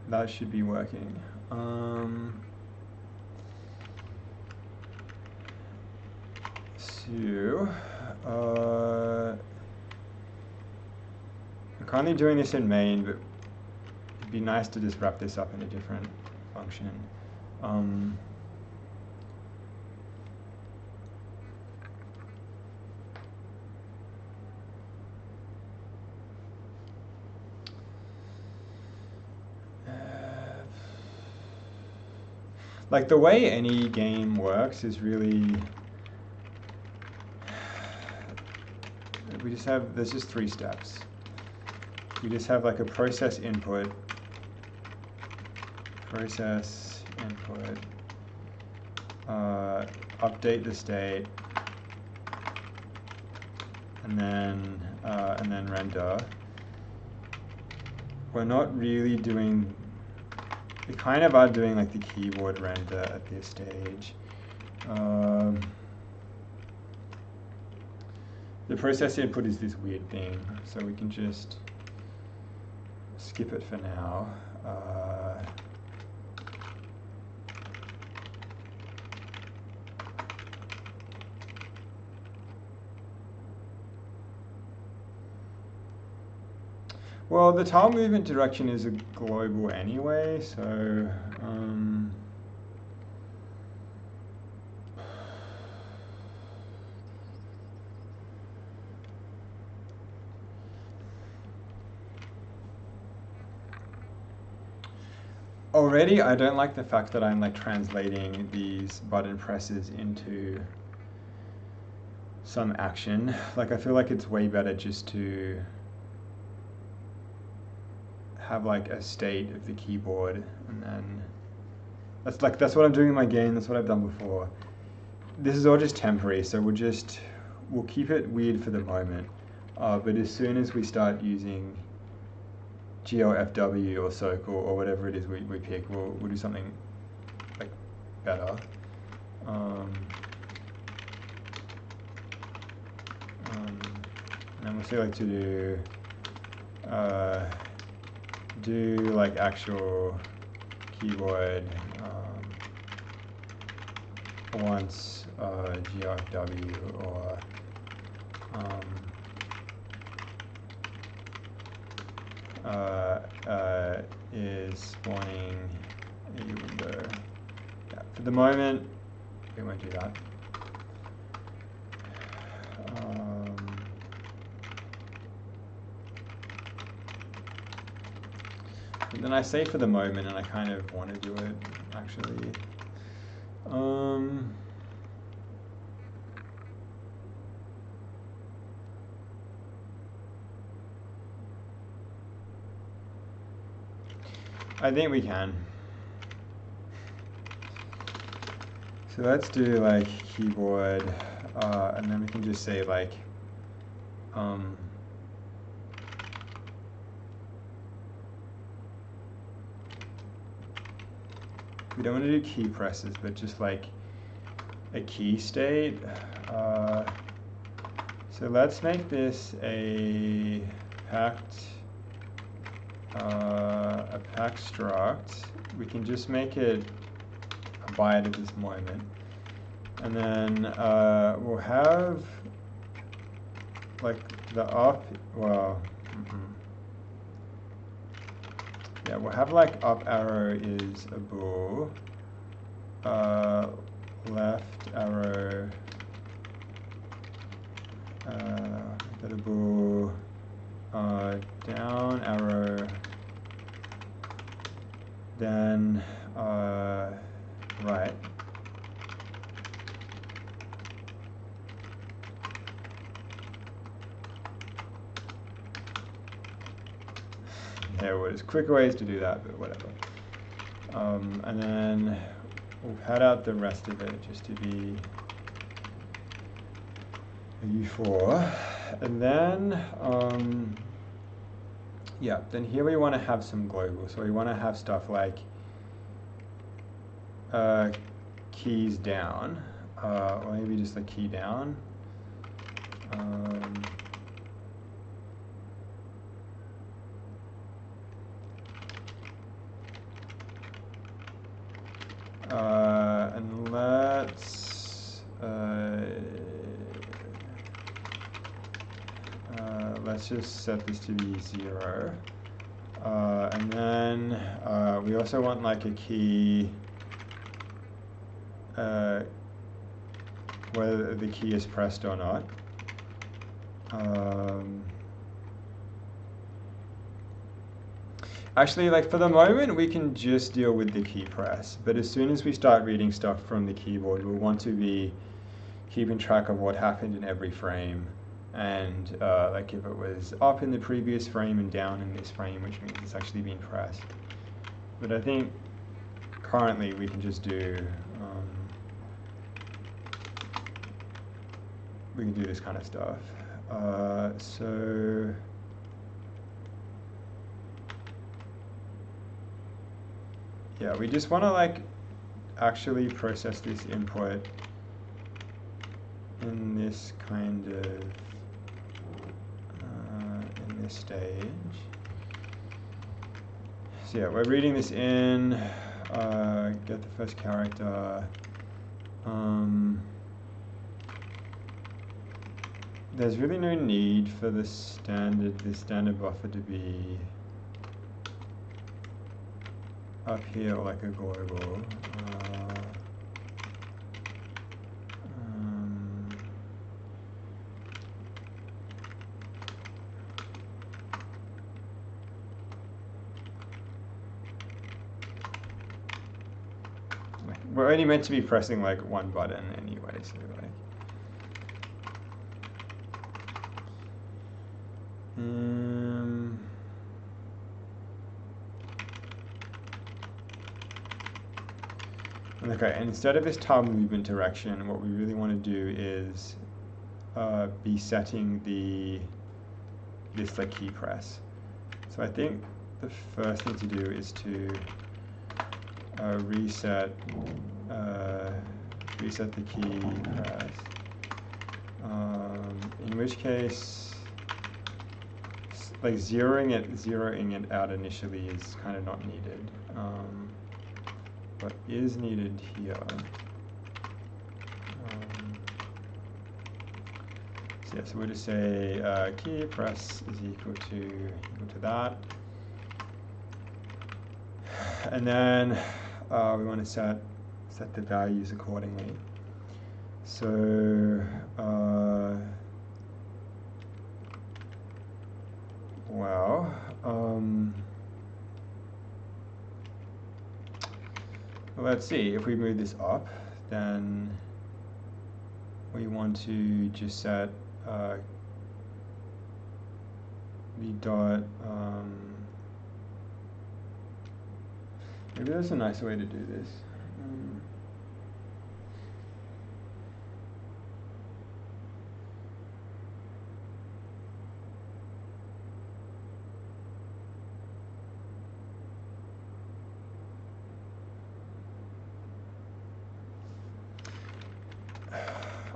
that should be working. I'm currently doing this in main, but it'd be nice to just wrap this up in a different function. Like the way any game works is really, there's just 3 steps. We just have like a process input, update the state, and then render. We're not really doing, we kind of are doing like the keyboard render at this stage. The process input is this weird thing, so we can just skip it for now. Well, the tile movement direction is a global anyway, so already I don't like the fact that I'm like translating these button presses into some action. Like I feel like it's way better just to have like a state of the keyboard, and then that's what I'm doing in my game. That's what I've done before. This is all just temporary, so we'll keep it weird for the moment. But as soon as we start using GLFW or Circle or whatever it is we pick, we'll do something like better. And then we'll see like to do like actual keyboard once GLFW or is spawning a window. Yeah, for the moment, we won't do that. But then I say for the moment, and I kind of want to do it actually. I think we can. So let's do like keyboard, and then we can just say like, we don't want to do key presses, but just like a key state. So let's make this a packed struct. We can just make it a byte at this moment, and then we'll have like the up. Well, yeah, we'll have like up arrow is a bool. left arrow editable down arrow, then right. There was quicker ways to do that, but whatever. And then we'll pad out the rest of it just to be a U4. And then, yeah, then here we want to have some global. So we want to have stuff like keys down, or maybe just a key down. And let's just set this to be 0. And then we also want like a key, whether the key is pressed or not. Actually, like for the moment, we can just deal with the key press. But as soon as we start reading stuff from the keyboard, we'll want to be keeping track of what happened in every frame. And like if it was up in the previous frame and down in this frame, which means it's actually been pressed. But I think currently we can just do, we can do this kind of stuff. So yeah, we just want to like actually process this input in this kind of in this stage. So yeah, we're reading this in, get the first character. There's really no need for the standard buffer to be up here like a global. We're only meant to be pressing like one button anyway, so like. Okay, and instead of this tile movement direction, what we really want to do is be setting this like key press. So I think the first thing to do is to reset the key press. In which case, like zeroing it out initially is kind of not needed. What is needed here? So yeah, so we'll just say key press is equal to that, and then we want to set the values accordingly. So let's see, if we move this up, then we want to just set the dot, maybe there's a nicer way to do this.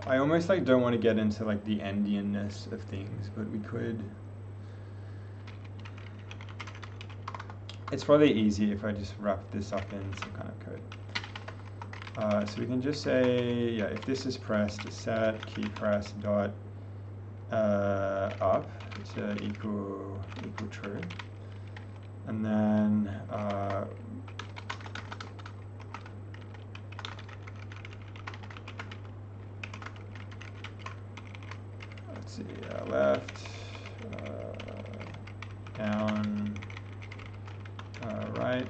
I almost like don't want to get into like the endianness of things, but we could. It's probably easy if I just wrap this up in some kind of code. So we can just say, yeah, if this is pressed, set key press dot up to equal true, and then see, left, down, right.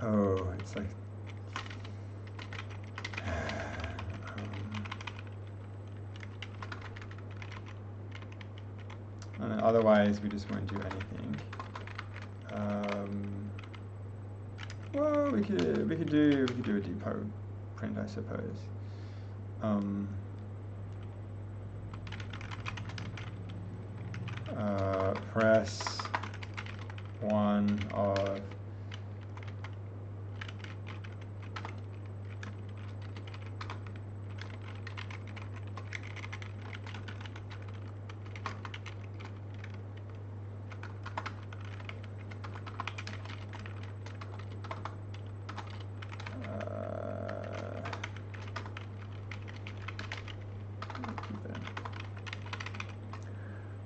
Oh, it's like and then otherwise we just won't do anything. Well, we could do a depot print, I suppose. Press one of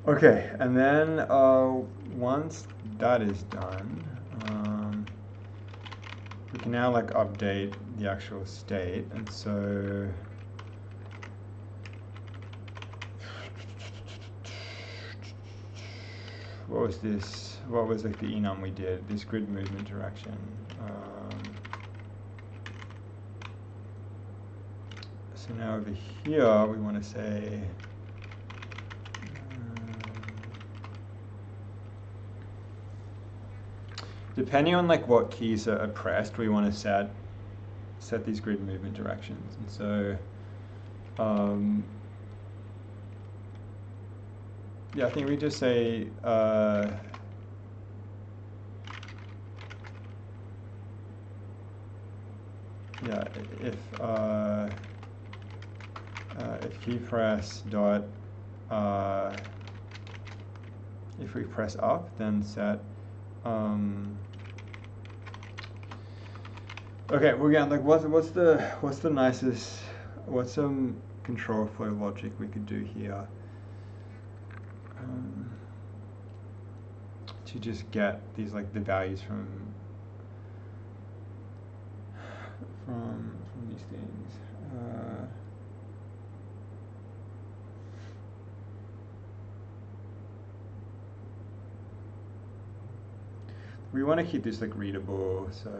okay, and then once that is done, we can now like update the actual state, and so what was this? What was like the enum we did? This grid movement direction. So now over here we want to say depending on like what keys are pressed, we want to set these grid movement directions. And so yeah, I think we just say yeah, if key press dot if we press up, then set okay, we're getting like what's the nicest, what's some control flow logic we could do here to just get these like the values from these things. We want to keep this like readable, so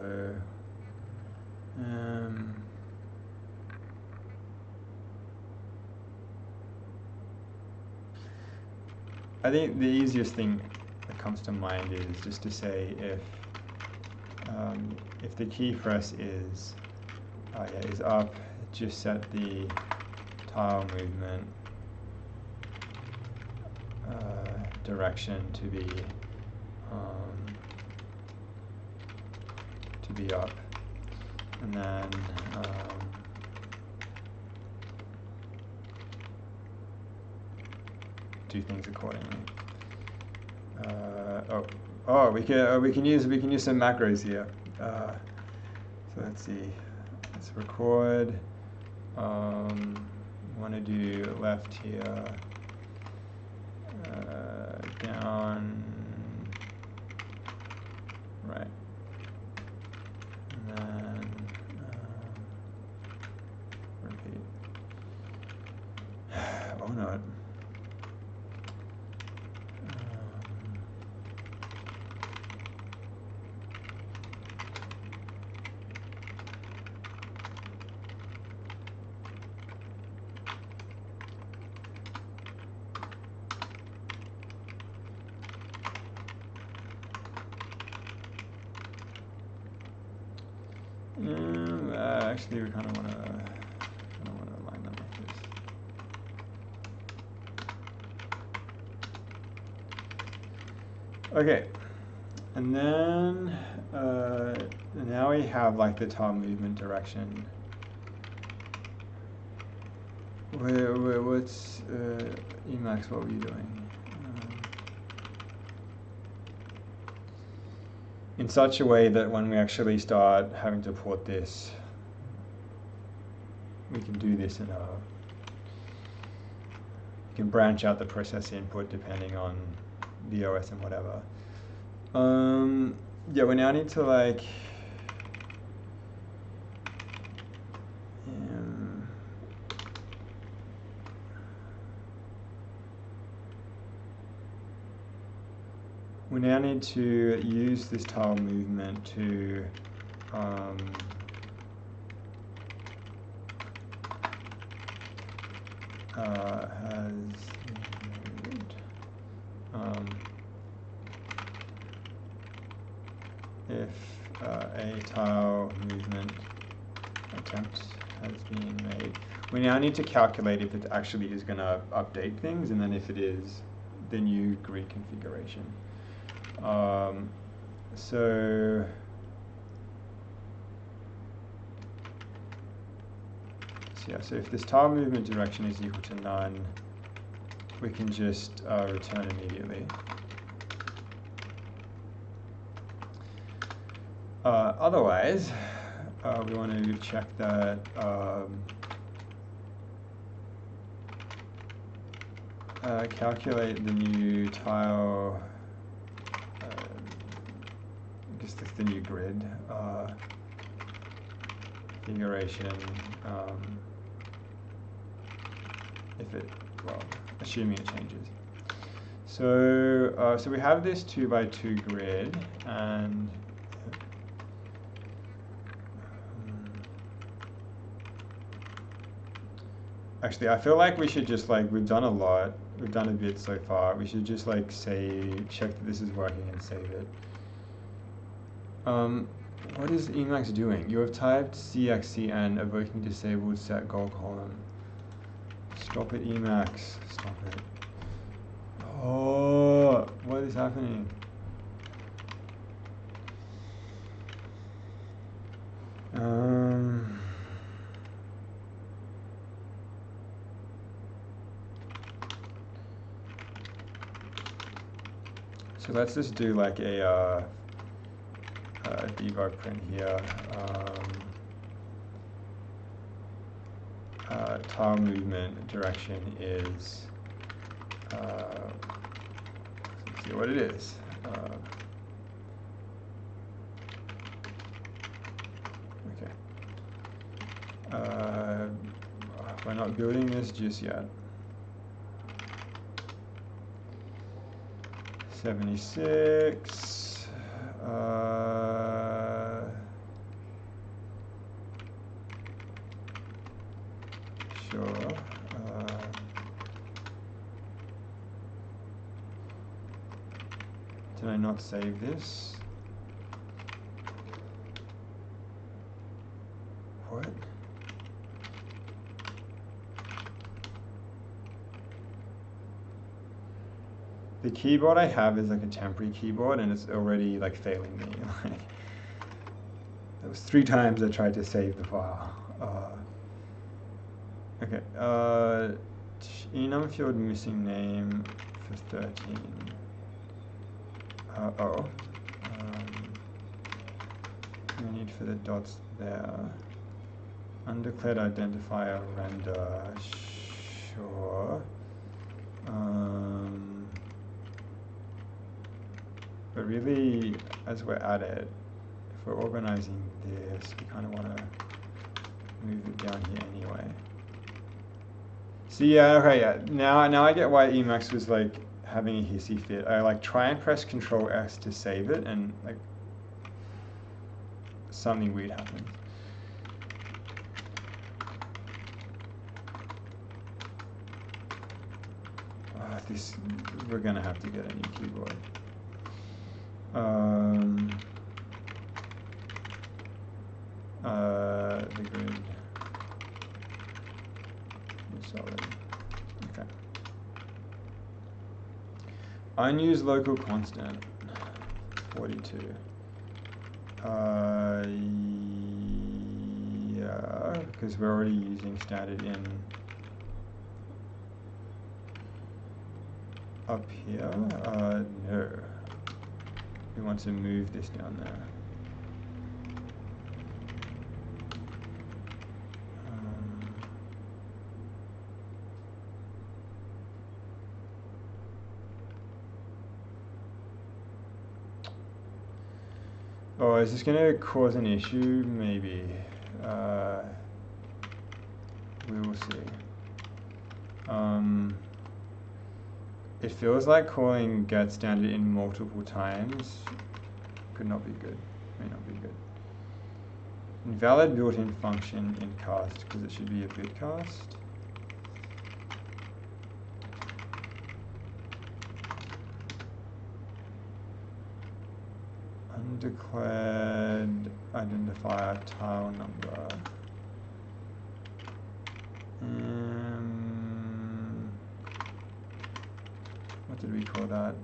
I think the easiest thing that comes to mind is just to say if the key press is up, just set the tile movement direction to be up, and then do things accordingly. We can use some macros here. So let's see. Let's record. Want to do left here, down, right, and then repeat. Oh no. Actually, we kind of want to align them like this. Okay, and then now we have like the tile movement direction. What's Emacs? What were you doing? In such a way that when we actually start having to port this, we can do this in a, you can branch out the process input depending on the OS and whatever. Yeah, we now need to like we now need to use this tile movement to has moved. If a tile movement attempt has been made, we now need to calculate if it actually is going to update things, and then if it is, the new grid configuration. So yeah, so if this tile movement direction is equal to none, we can just return immediately. Otherwise, we want to check that calculate the new tile, I guess that's the new grid configuration. If it, well, assuming it changes. So, so we have this 2x2 grid, and actually, I feel like we should just like, we've done a lot, we've done a bit so far. We should just like check that this is working and save it. What is Emacs doing? You have typed CXCN evoking disabled set goal column. Stop it, Emacs. Stop it. Oh, what is happening? So let's just do like a debug print here. Tile movement direction is, let's see what it is. Okay. We're not building this just yet. 76. Sure. Did I not save this? What? The keyboard I have is like a temporary keyboard, and it's already like failing me. It was 3 times I tried to save the file. Okay. Enum field missing name for 13. No need for the dots there. Undeclared identifier render. Sure. But really, as we're at it, if we're organizing this, we kind of want to move it down here anyway. So yeah, okay, yeah. Now I get why Emacs was like having a hissy fit. I like try and press Control S to save it, and like something weird happens. This, we're gonna have to get a new keyboard. The grid. Solid. Okay. Unused local constant. 42. Yeah, because we're already using standard in up here. No. We want to move this down there. Oh, is this going to cause an issue? Maybe. We will see. It feels like calling get standard in multiple times could not be good. May not be good. Invalid built-in function in cast because it should be a bit cast. Undeclared identifier tile number. What did we call that?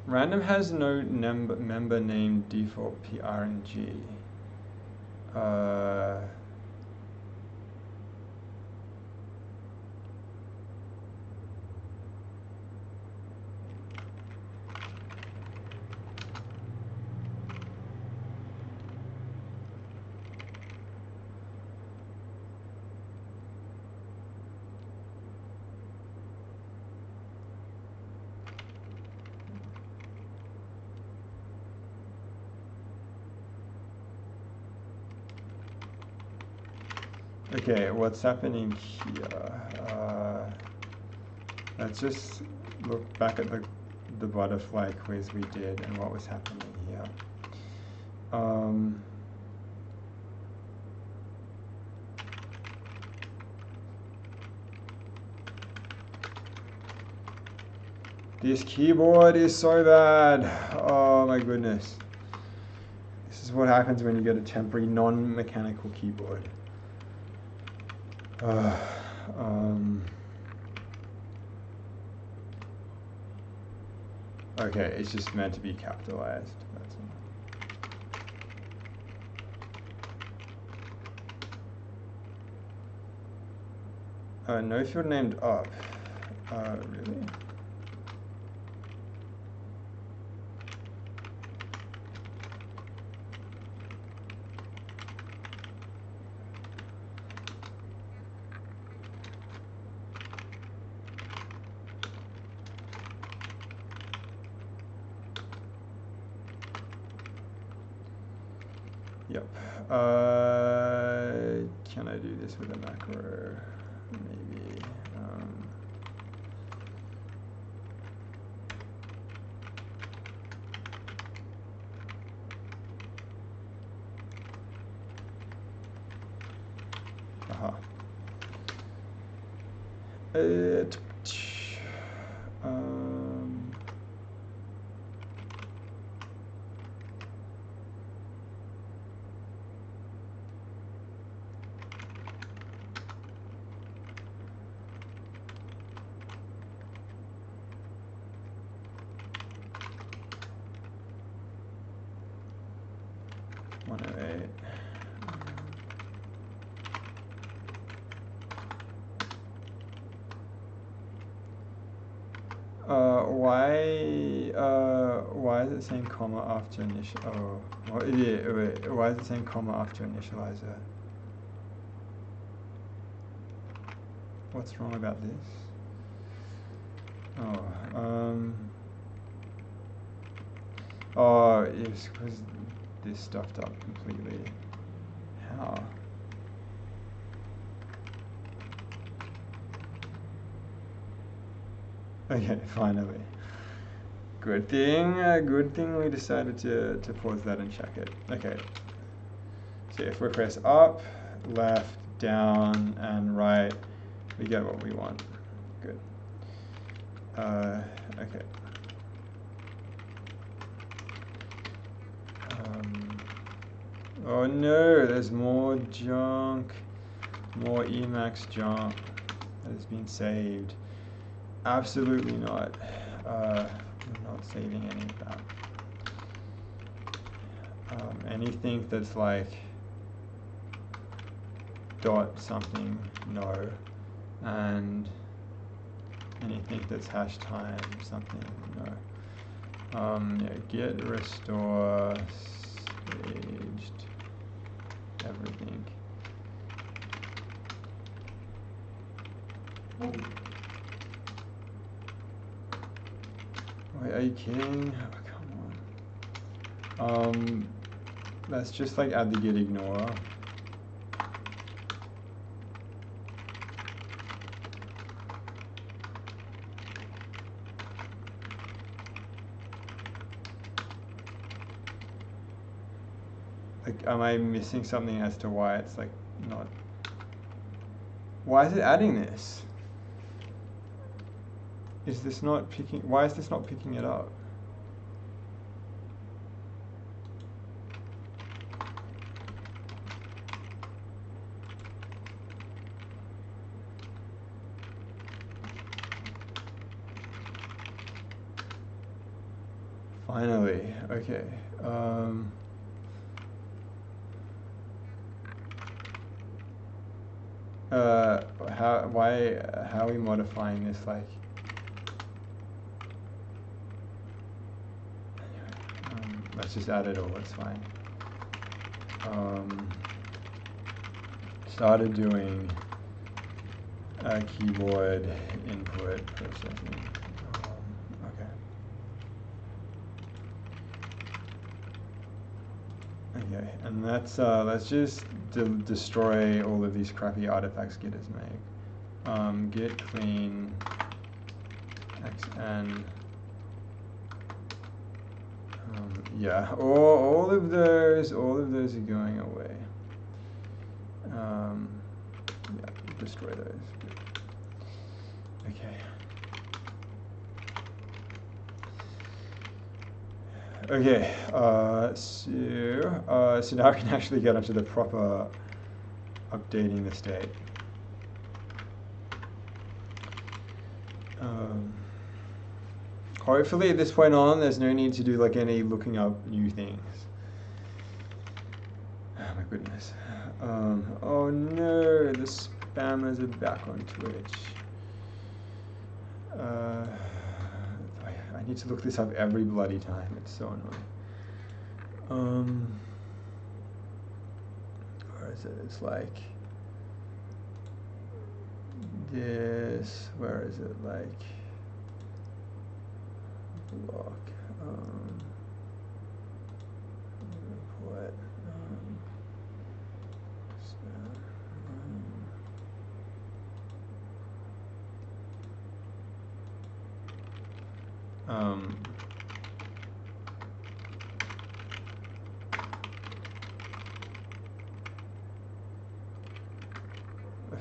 Random has no member name default PRNG. Okay, what's happening here? Let's just look back at the butterfly quiz we did and what was happening here. This keyboard is so bad. Oh my goodness. This is what happens when you get a temporary non-mechanical keyboard. Okay, it's just meant to be capitalized. That's all. No field named up. Really? Yep. Can I do this with a macro? Maybe. Aha. Why is it saying comma after initial? Oh, wait, why is it saying comma after initializer? What's wrong about this? Oh, it's because this stuffed up completely. How? Okay, finally. Good thing we decided to pause that and check it. Okay. So if we press up, left, down, and right, we get what we want. Good. Okay. Oh no, there's more junk. More Emacs junk that has been saved. Absolutely not. I'm not saving any of that. Anything that's like dot something, no. And anything that's hash time something, no. Yeah, git restore staged everything. Wait, are you kidding? Oh, come on. Let's just like add the git ignore. Like, am I missing something as to why it's like not? Why is it adding this? Is this not picking? Why is this not picking it up? Finally, okay. How are we modifying this? Like, let's just add it all. It's fine. Started doing keyboard input processing. Okay, and let's just destroy all of these crappy artifacts Git has made. Git clean xn. Yeah, all of those are going away. Yeah, destroy those. Good. Okay. Okay, so now we can actually get onto the proper updating the state. Hopefully at this point on, there's no need to do like any looking up new things. Oh my goodness. Oh no, the spammers are back on Twitch. I need to look this up every bloody time. It's so annoying. Where is it? It's like this. Where is it? Like block. What?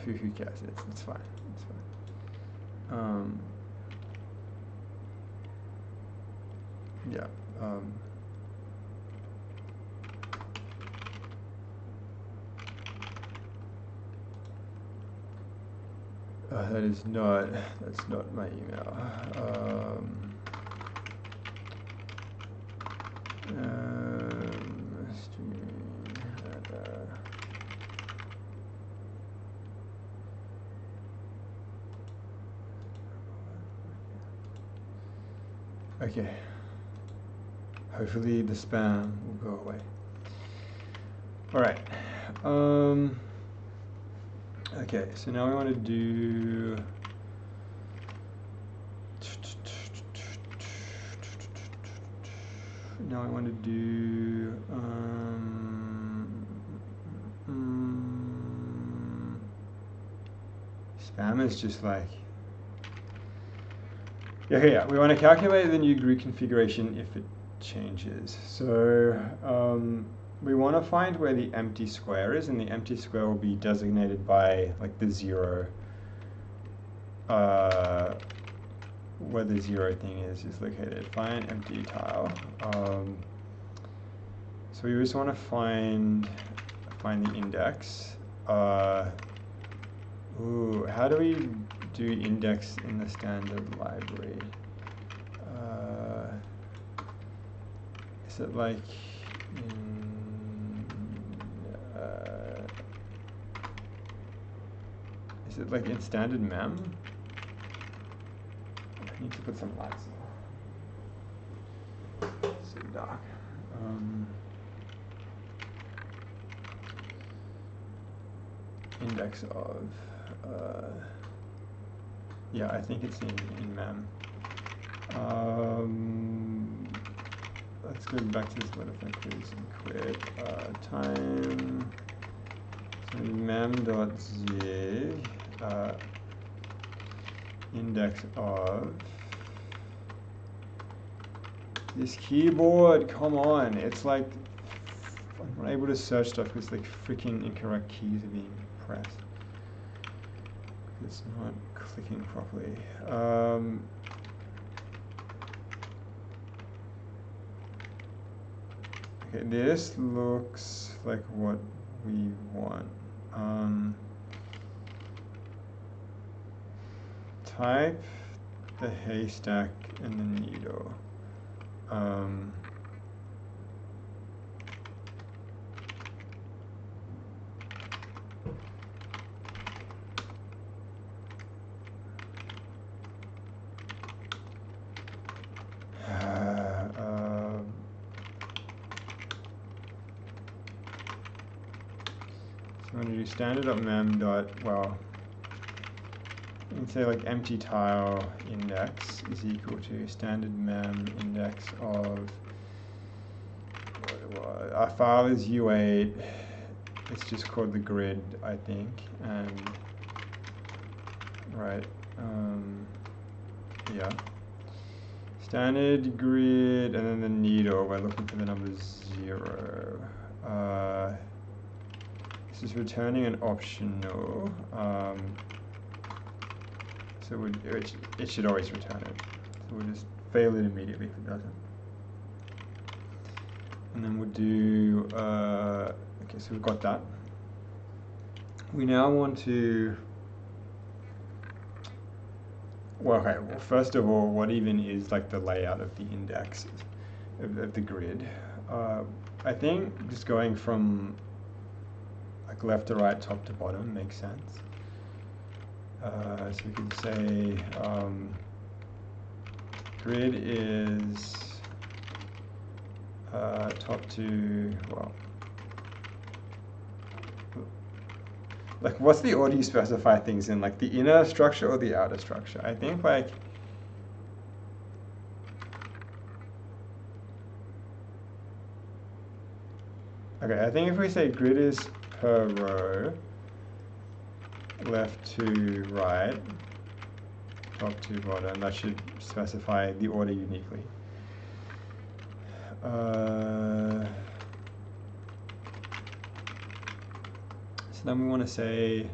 Who cares? It's fine. It's fine. Yeah. That's not my email. Okay. Hopefully the spam will go away. All right. Okay, so now we want to do. Now I want to do. Spam is just like. Yeah. We want to calculate the new group configuration if it changes. So we want to find where the empty square is, and the empty square will be designated by like the 0. Where the 0 thing is located. Find empty tile. So we just want to find the index. How do we do index in the standard library? Is it like in standard mem? I need to put some lights on. It's so dark. Index of Yeah, I think it's in mem. Let's go back to this modifier quiz and quit. Time. So mem.zig index of this keyboard. Come on, it's like I'm not able to search stuff because like freaking incorrect keys are being pressed. It's not clicking properly. Okay, this looks like what we want. Type the haystack and the needle. So I'm going to do standard.mem dot, well, you can say like empty tile index is equal to standard mem index of, our file is U8, it's just called the grid, I think, and, right, yeah. Standard grid, and then the needle, we're looking for the number 0. This is returning an optional, so it should always return it. So we'll just fail it immediately if it doesn't. And then we'll do, okay, so we've got that. We now want to, well, okay, well, first of all, what even is like the layout of the index of the grid? I think just going from like left to right, top to bottom makes sense. So we could say grid is top to, well, like what's the order you specify things in, like the inner structure or the outer structure? I think like, okay, I think if we say grid is per row, left to right, top to bottom, that should specify the order uniquely. So then we want to say,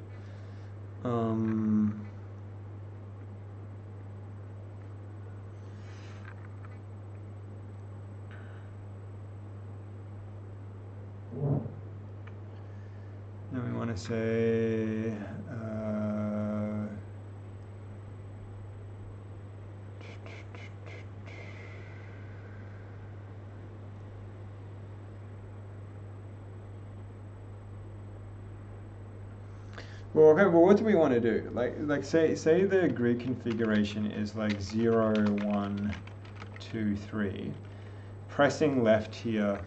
then we want to say, well, okay, well, what do we want to do? Like say the grid configuration is like 0, 1, 2, 3. Pressing left here,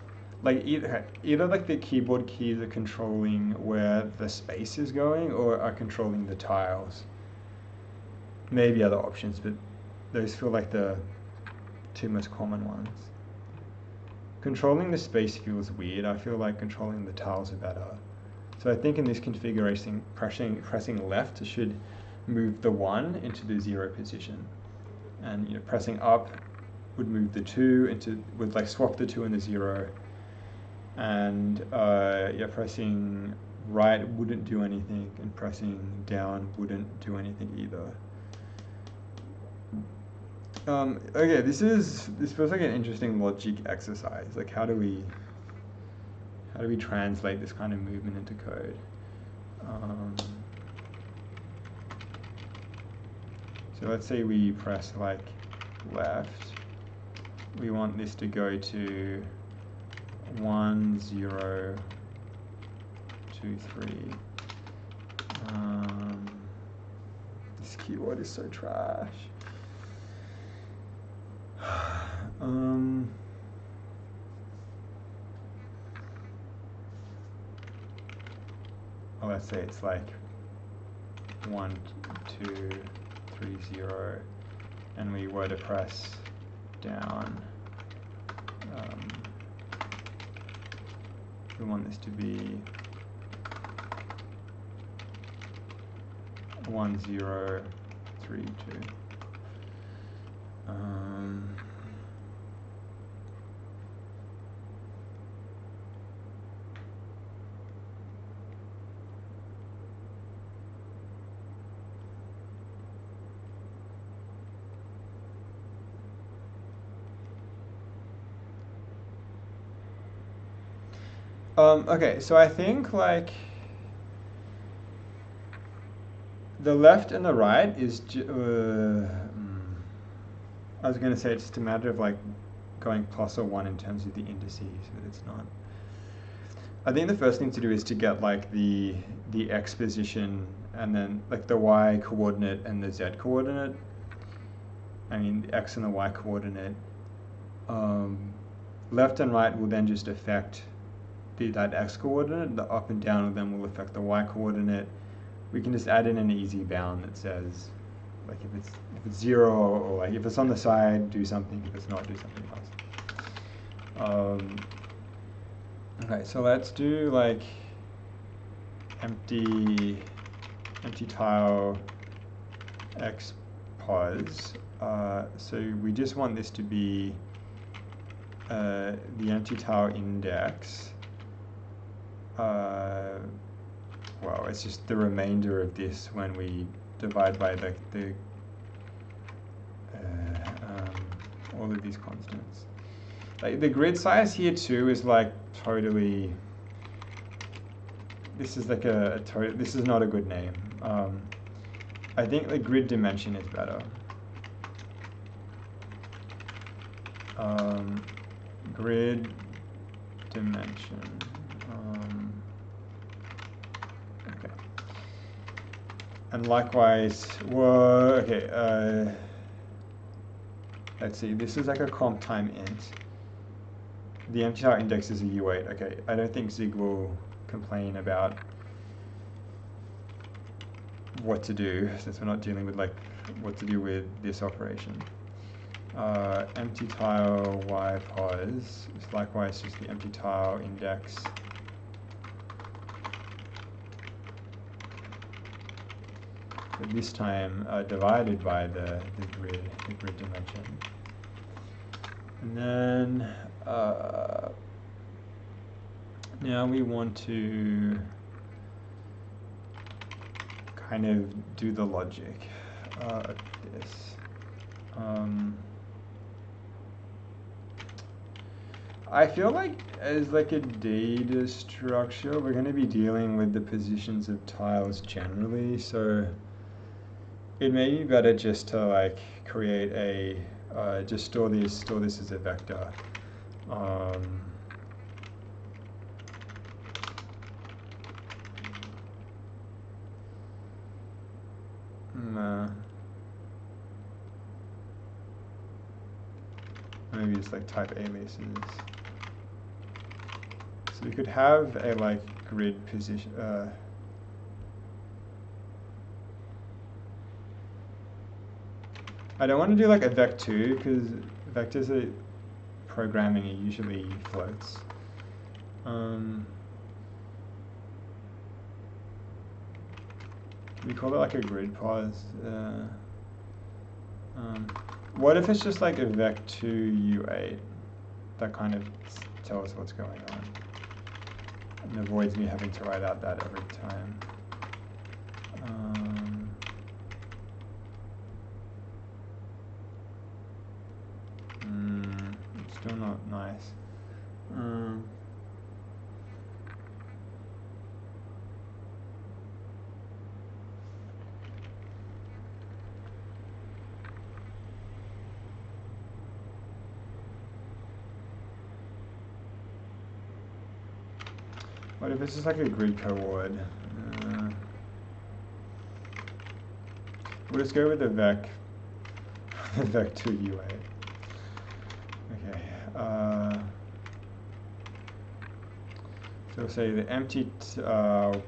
like either like the keyboard keys are controlling where the space is going or are controlling the tiles. Maybe other options, but those feel like the two most common ones. Controlling the space feels weird. I feel like controlling the tiles are better. So I think in this configuration, pressing left should move the 1 into the 0 position, and pressing up would move the 2 into, would like swap the 2 and the 0, and yeah, pressing right wouldn't do anything, and pressing down wouldn't do anything either. Okay, this feels like an interesting logic exercise. Like how do we translate this kind of movement into code? So let's say we press like left. We want this to go to 1, 0, 2, 3. This keyword is so trash. Let's say it's like 1, 2, 030, and we were to press down, we want this to be 1032. Okay, so I think like the left and the right is, I was going to say it's just a matter of like going plus or 1 in terms of the indices, but it's not. I think the first thing to do is to get like the x position and then like the y coordinate and the z coordinate. I mean the x and the y coordinate. Left and right will then just affect that x coordinate. The up and down of them will affect the y coordinate. We can just add in an easy bound that says, like if it's 0 or like if it's on the side, do something. If it's not, do something else. Okay, so let's do like empty tile x pos. So we just want this to be the empty tile index. Well, it's just the remainder of this when we divide by the all of these constants. Like the grid size here too is like totally. This is like this is not a good name. I think the grid dimension is better. Grid dimension. Okay. And likewise, whoa, okay, let's see, this is like a comp time int. The empty tile index is a U8. Okay, I don't think Zig will complain about what to do, since we're not dealing with like what to do with this operation. Empty tile y pos is likewise just the empty tile index. But this time divided by the grid dimension. And then now we want to kind of do the logic of this. I feel like as like a data structure, we're going to be dealing with the positions of tiles generally, so it may be better just to like create a just store this as a vector. Maybe it's like type aliases. So we could have a like grid position. I don't want to do like a vec2 because vectors are programming are usually floats. We call it like a grid pos. What if it's just like a vec2 U8 that kind of tells what's going on and avoids me having to write out that every time. It's still not nice. What if it's just like a grid coord? We'll just go with the vec2 U8. Okay. So we'll say the empty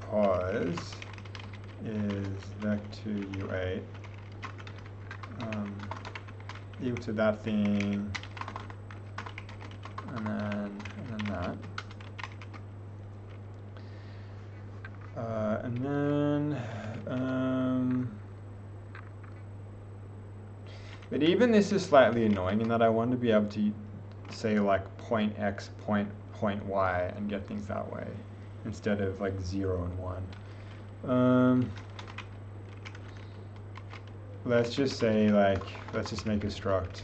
pos is vec2 U8. equal to that thing, and then that. But even this is slightly annoying in that I want to be able to say like point X, point Y and get things that way instead of like 0 and 1. Let's just say like, let's just make a struct.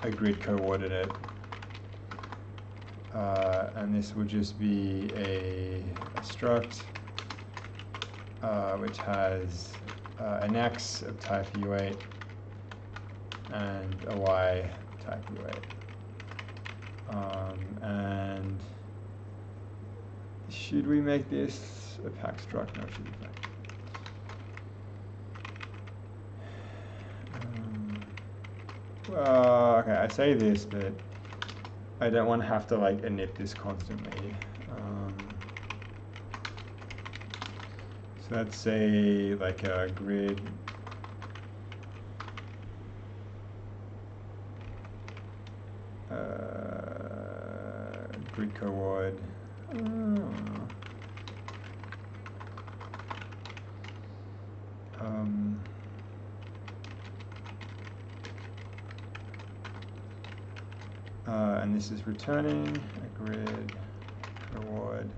A grid coordinate, and this would just be a struct which has an X of type U8 and a Y type U8. And should we make this a pack struct? No, it should be fine. Okay, I say this, but I don't want to have to like init this constantly. So let's say like a grid grid coord. And this is returning a grid coord.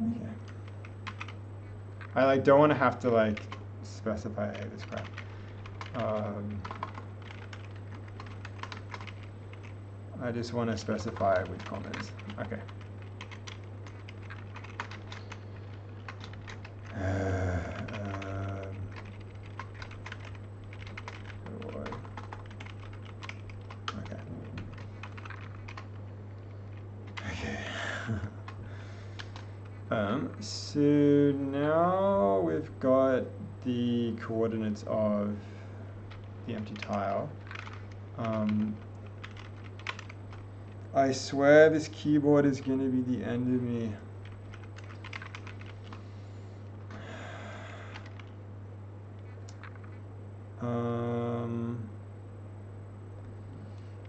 Okay. I like don't want to have to like specify this crap. I just want to specify with commas. Okay. So now we've got the coordinates of the empty tile. I swear this keyboard is going to be the end of me.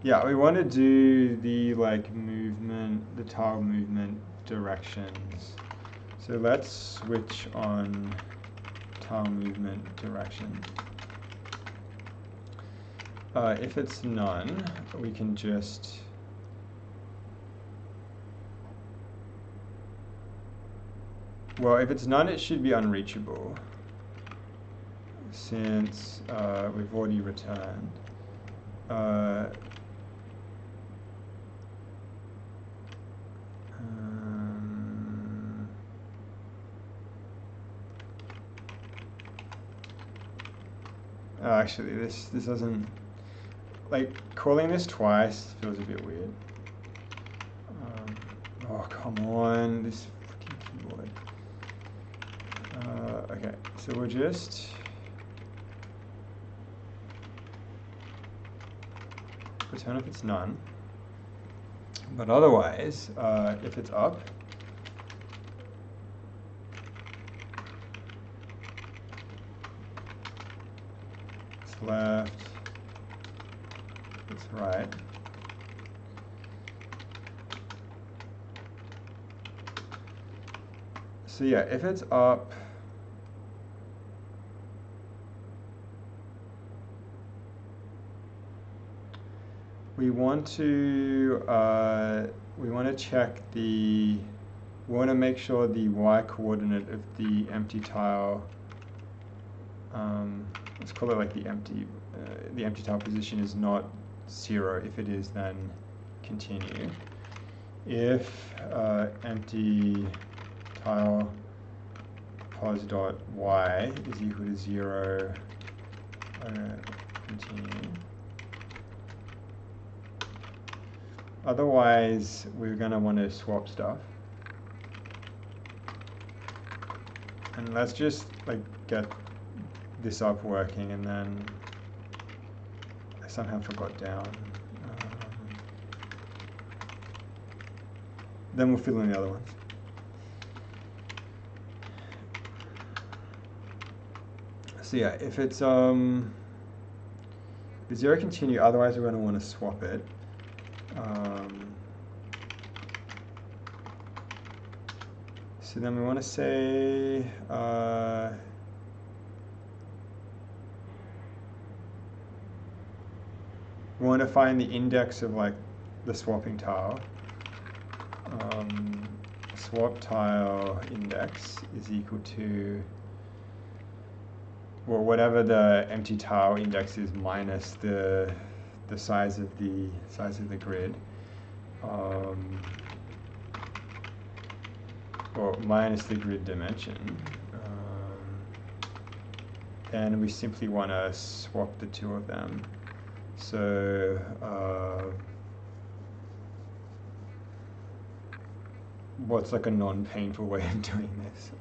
Yeah, we want to do the like movement, the tile movement directions. So let's switch on tile movement direction. If it's none, we can just well, if it's none, it should be unreachable since we've already returned. Actually, this doesn't, like, calling this twice feels a bit weird. Oh, come on, this freaking keyboard. Okay, so we'll just return if it's none. But otherwise, if it's up, it's left, it's right. So yeah, if it's up, we want to check we want to make sure the y coordinate of the empty tile, let's call it like the empty tile position is not 0. If it is, then continue. If empty tile pos.y is equal to 0, continue. Otherwise, we're going to want to swap stuff. And let's just like get this up working, and then I somehow forgot down. Then we'll fill in the other ones. So yeah, if it's zero continue, otherwise we're going to want to swap it. So then we want to say we want to find the index of like the swapping tile. Swap tile index is equal to, well, whatever the empty tile index is minus the size of the grid, or minus the grid dimension. And we simply want to swap the two of them. So what's like a non-painful way of doing this?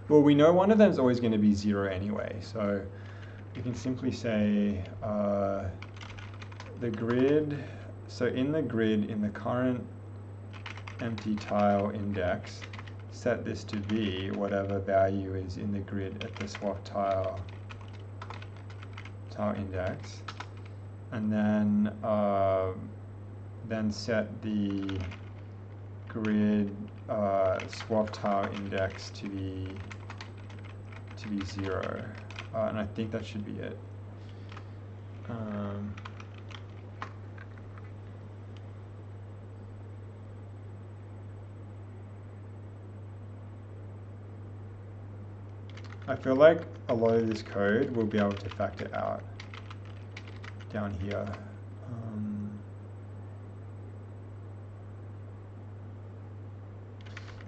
Well, we know one of them is always going to be 0 anyway, so we can simply say the grid, so in the grid, in the current empty tile index, set this to be whatever value is in the grid at the swap tile index, and then set the grid swap tile index to be 0, and I think that should be it. I feel like a lot of this code will be able to factor out down here.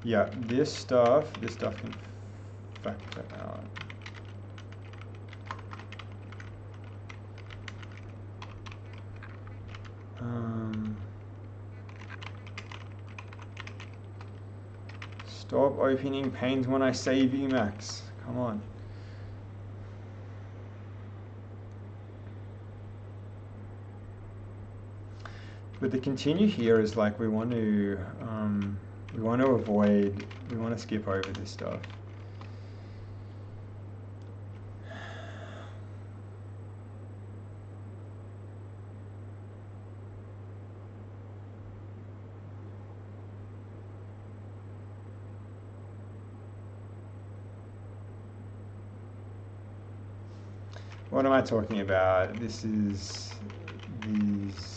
Yeah, this stuff can factor out. Stop opening panes when I say Vmax. Come on. But the continue here is like we want to skip over this stuff. What am I talking about? This is these.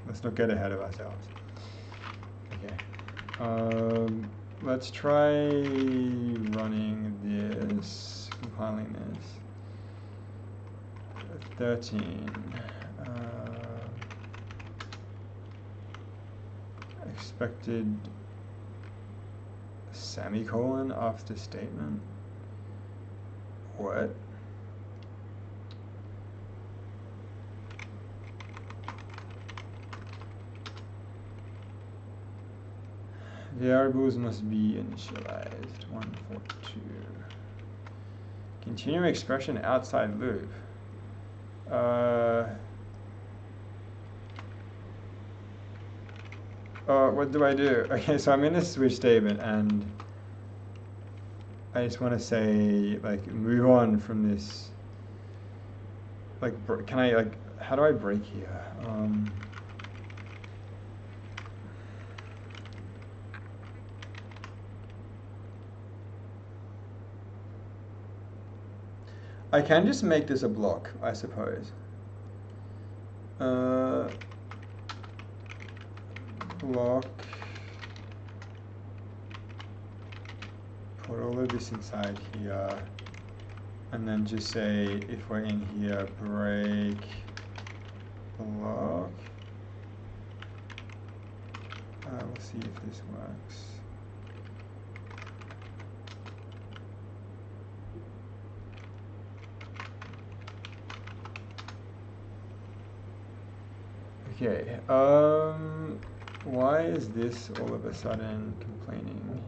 Let's not get ahead of ourselves. Okay. Let's try running this, compiling this. 13. Expected semicolon after statement. What? Variables must be initialized. 142. Continue expression outside loop. What do I do? Okay, so I'm in a switch statement and I just want to say, like, move on from this. Like, can I, like, how do I break here? I can just make this a block, I suppose. Block. Put all of this inside here, and then just say if we're in here, break block. We'll see if this works. Okay, why is this all of a sudden complaining?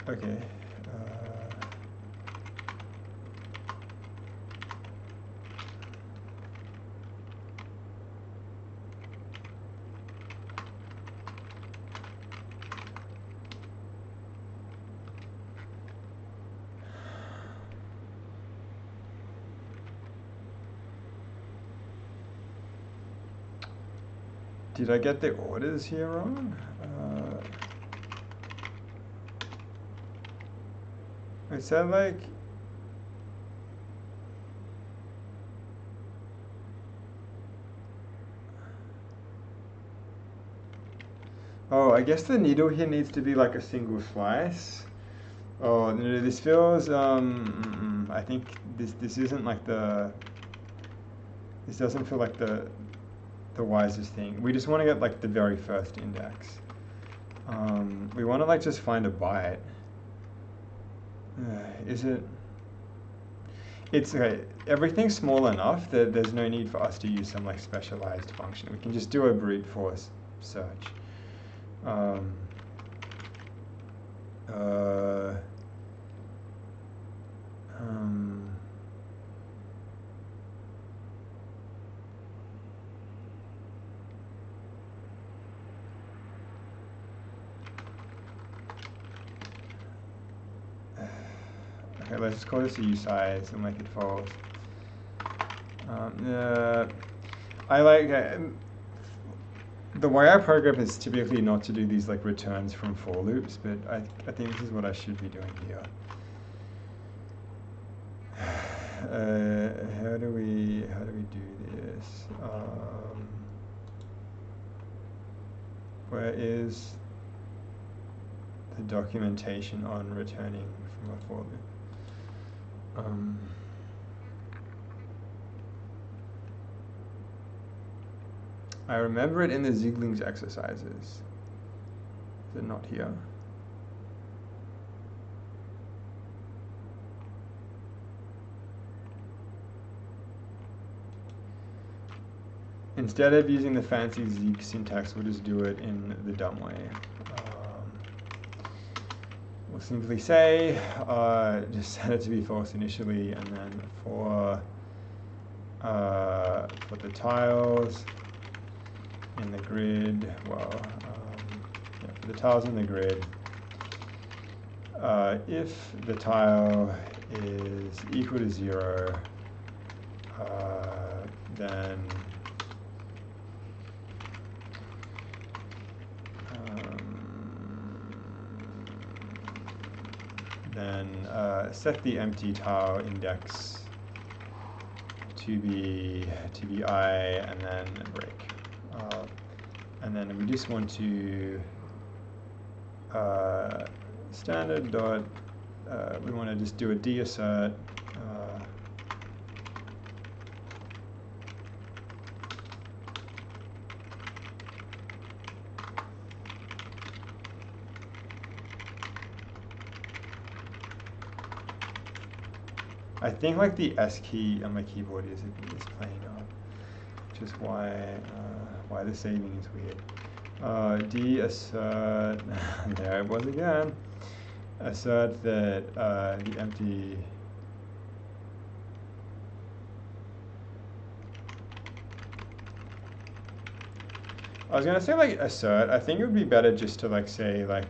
Okay. Did I get the orders here wrong? It said like... Oh, I guess the needle here needs to be like a single slice. Oh, no, this feels, I think this isn't like this doesn't feel like the wisest thing. We just want to get like the very first index. We want to like just find a byte. Is it? It's okay. Everything's small enough that there's no need for us to use some like specialized function. We can just do a brute force search. Okay, let's just call this a usize and make it false. I like the way I program is typically not to do these like returns from for loops, but I think this is what I should be doing here. How do we do this? Where is the documentation on returning from a for loop? I remember it in the Ziegling's exercises. Is it not here? Instead of using the fancy Zeek syntax, we'll just do it in the dumb way. We'll simply say, just set it to be false initially, and then for the tiles in the grid, well, yeah, for the tiles in the grid, if the tile is equal to 0, then set the empty tile index to be I, and then break. And then we just want to standard dot. We want to just do a deassert. I think like the S key on my keyboard is playing up, which is why the saving is weird. Deassert, there it was again. Assert that the empty. I was gonna say like assert. I think it would be better just to like say like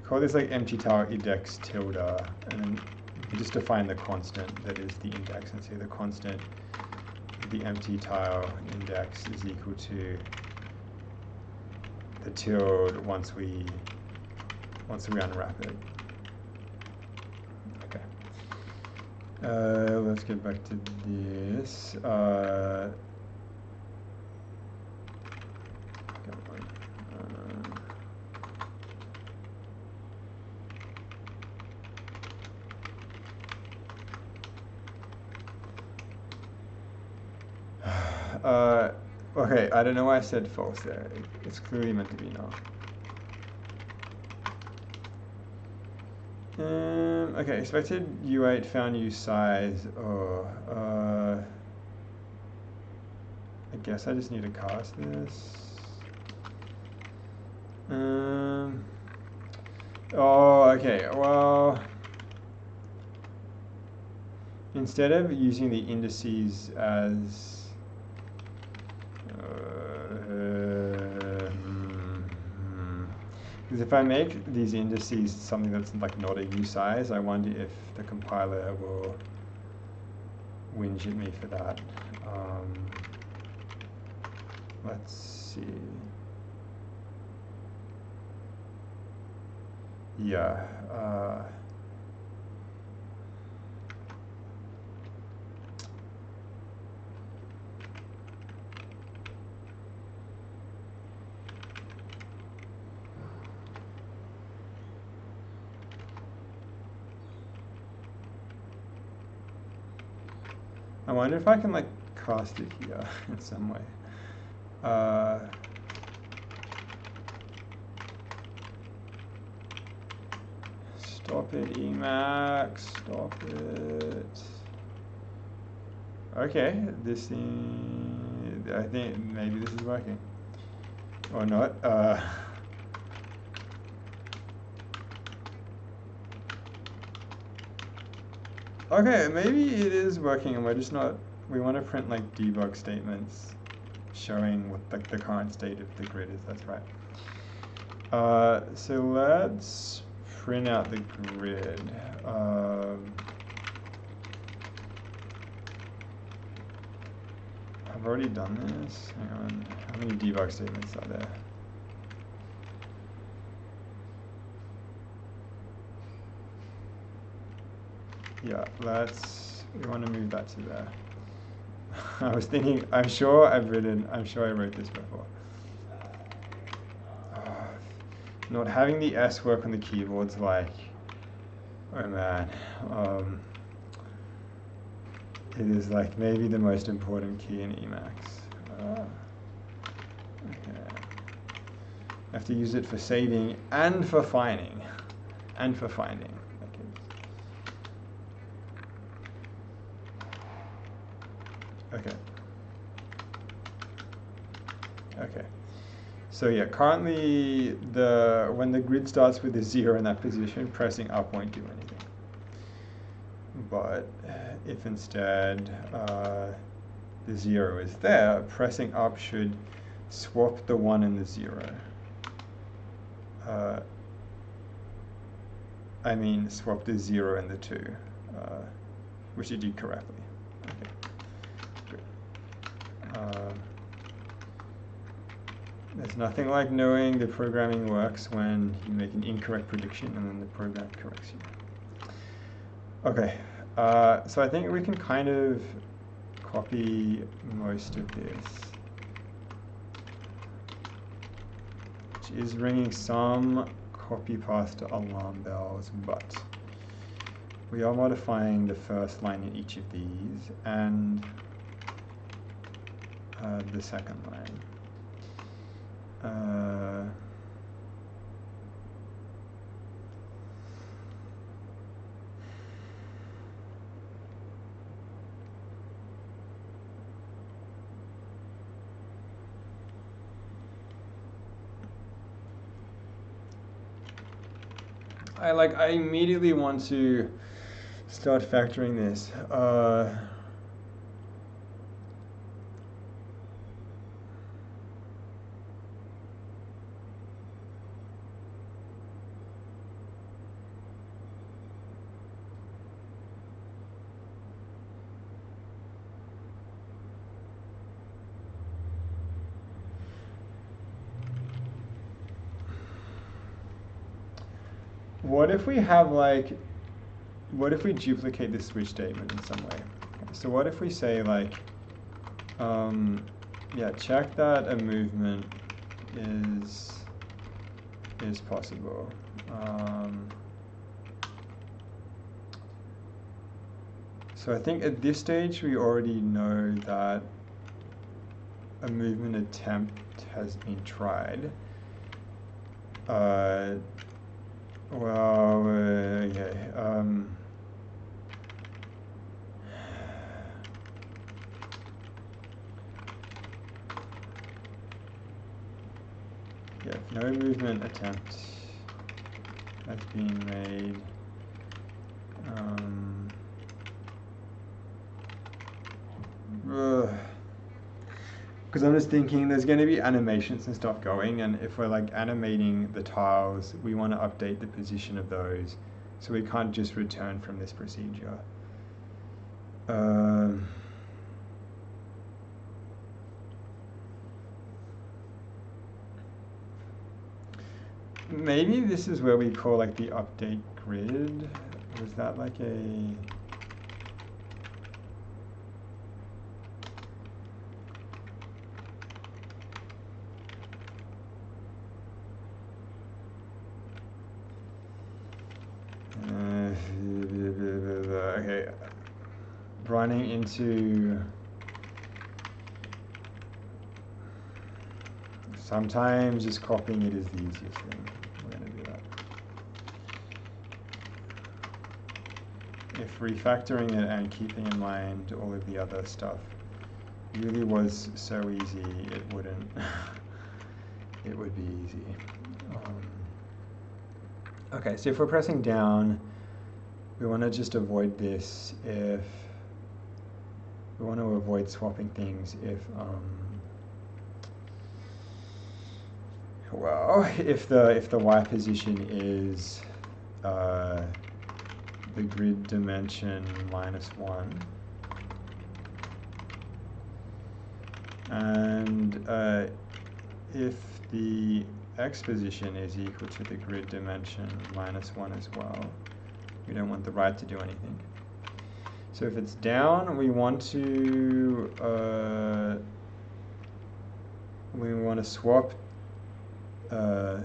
call this like empty tile index tilde, and then you just define the constant that is the index, and say the constant the empty tile index is equal to the tilde once we unwrap it. Okay. Let's get back to this. Okay, I don't know why I said false there. It's clearly meant to be null. Okay, expected U8 found uSize. Oh, I guess I just need to cast this. Oh, okay, well, instead of using the indices as because if I make these indices something that's like not a uSize, I wonder if the compiler will whinge at me for that. Let's see. Yeah. I wonder if I can like cast it here in some way. Stop it, Emacs, stop it. Okay, this thing, I think maybe this is working. Or not. Okay, maybe it is working and we're just not, we want to print like debug statements showing what the current state of the grid is, that's right. So let's print out the grid. I've already done this. Hang on. How many debug statements are there? Yeah, we want to move that to there. I was thinking, I'm sure I wrote this before. Not having the S work on the keyboard's like, oh man. It is like maybe the most important key in Emacs. Okay. I have to use it for saving and for finding. And for finding. Okay. Okay. So yeah, currently when the grid starts with a 0 in that position, pressing up won't do anything. But if instead the 0 is there, pressing up should swap the 1 and the 0. I mean swap the 0 and the 2, which it did correctly. Okay. Good. There's nothing like knowing the programming works when you make an incorrect prediction and then the program corrects you. Okay, so I think we can kind of copy most of this, which is ringing some copy path to alarm bells, but we are modifying the first line in each of these and the second line. I immediately want to start factoring this. What if we have what if we duplicate this switch statement in some way? So what if we say yeah, check that a movement is possible. So I think at this stage we already know that a movement attempt has been tried. Well, okay. Yeah, if no movement attempt has been made, because I'm just thinking there's going to be animations and stuff going, and if we're like animating the tiles, we want to update the position of those, so we can't just return from this procedure. Maybe this is where we call like the update grid. Was that like a... okay, running into... Sometimes just copying it is the easiest thing. We're going to do that. If refactoring it and keeping in mind all of the other stuff really was so easy, it wouldn't. It would be easy. Okay, so if we're pressing down, we want to just avoid this if we want to avoid swapping things if well, if the Y position is the grid dimension -1, and if the X position is equal to the grid dimension -1 as well, we don't want the right to do anything. So if it's down, we want to swap oh,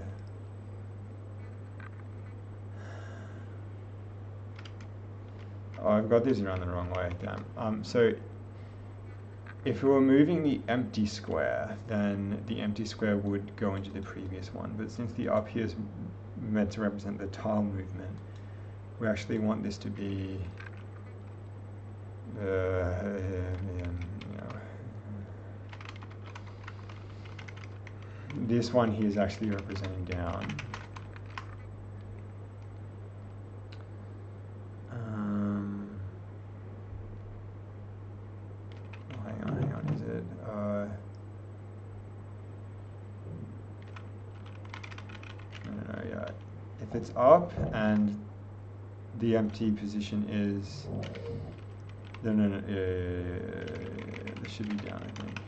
I've got this around the wrong way, damn. So if we were moving the empty square, then the empty square would go into the previous one. But since the up here is meant to represent the tile movement, we actually want this to be this one here is actually representing down. Hang on, is it? No, yeah. If it's up and the empty position is no, this should be down, I think.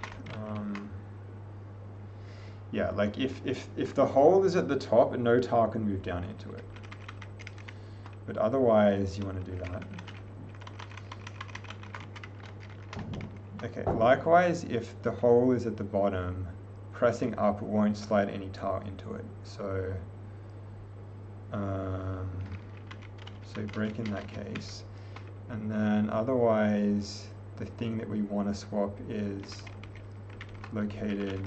Yeah, like if the hole is at the top, no tile can move down into it. But otherwise, you want to do that. Okay, likewise, if the hole is at the bottom, pressing up won't slide any tile into it. So, so break in that case. And then otherwise, the thing that we want to swap is located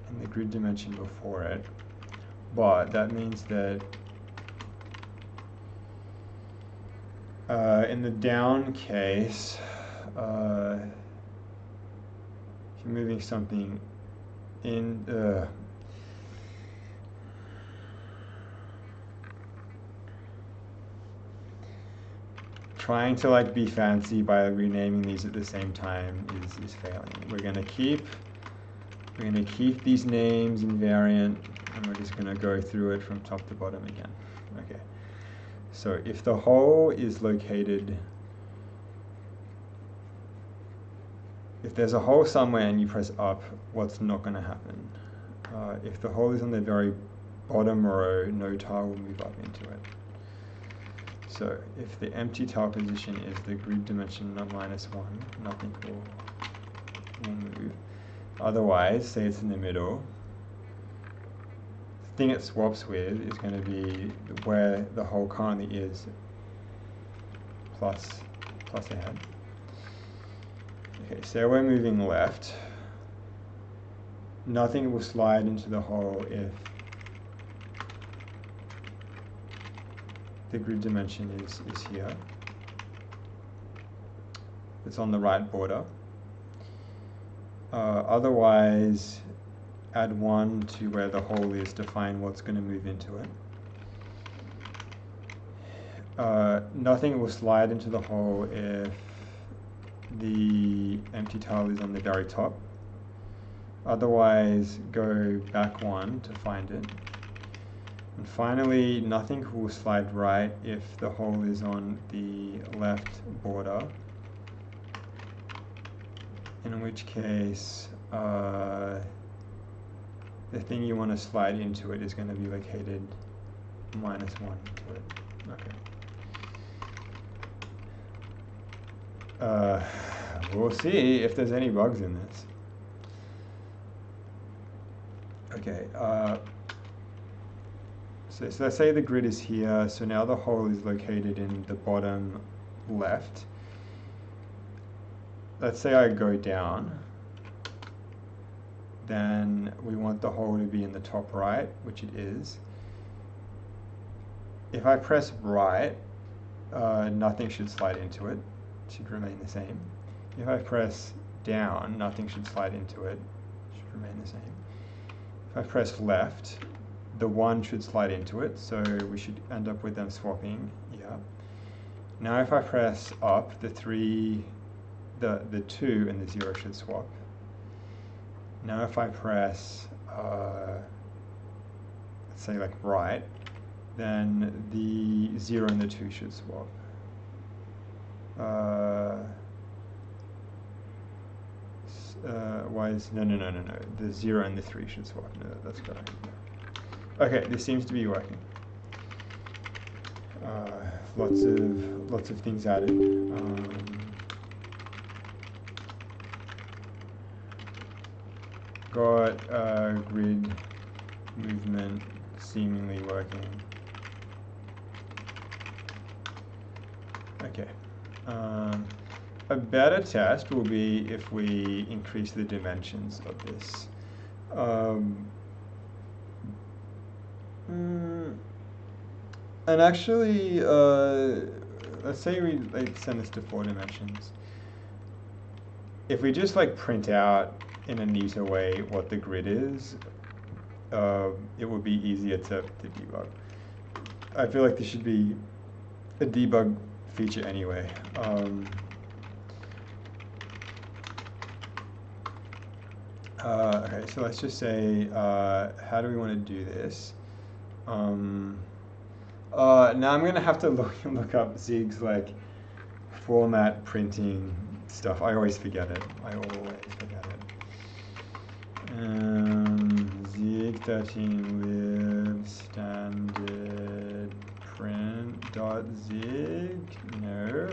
in the grid dimension before it. But that means that in the down case, if you're moving something in, trying to like be fancy by renaming these at the same time is failing. We're gonna keep these names invariant, and we're just gonna go through it from top to bottom again. Okay. So if the hole is located, if there's a hole somewhere and you press up, what's not going to happen? If the hole is on the very bottom row, no tile will move up into it. So if the empty tile position is the grid dimension -1, nothing will move. Otherwise, say it's in the middle, the thing it swaps with is going to be where the hole currently is plus a head. Okay, so we're moving left. nothing will slide into the hole if the grid dimension is here. It's on the right border. Otherwise, add 1 to where the hole is to find what's going to move into it. Nothing will slide into the hole if the empty tile is on the very top. Otherwise, go back 1 to find it. And finally, nothing will slide right if the hole is on the left border, in which case the thing you want to slide into it is going to be located -1 to it. Okay. We'll see if there's any bugs in this. Okay. So let's say the grid is here, so now the hole is located in the bottom left. Let's say I go down, then we want the hole to be in the top right, which it is. If I press right, nothing should slide into it. It should remain the same. If I press down, nothing should slide into it. It should remain the same. If I press left, the 1 should slide into it, so we should end up with them swapping. Yeah. Now if I press up, the 2 and the 0 should swap. Now if I press, let's say like right, then the 0 and the 2 should swap. Why is, no, the 0 and the 3 should swap. No, that's correct. Okay, this seems to be working. Lots of things added. Got grid movement seemingly working. Okay. A better test will be if we increase the dimensions of this. And actually, let's say we send this to 4 dimensions. If we just print out in a neater way what the grid is, it would be easier to debug. I feel like this should be a debug feature anyway. Okay, so let's just say, how do we want to do this? Now I'm gonna have to look up Zig's format printing stuff. I always forget it. Zig 13 lib standard print dot zig. No.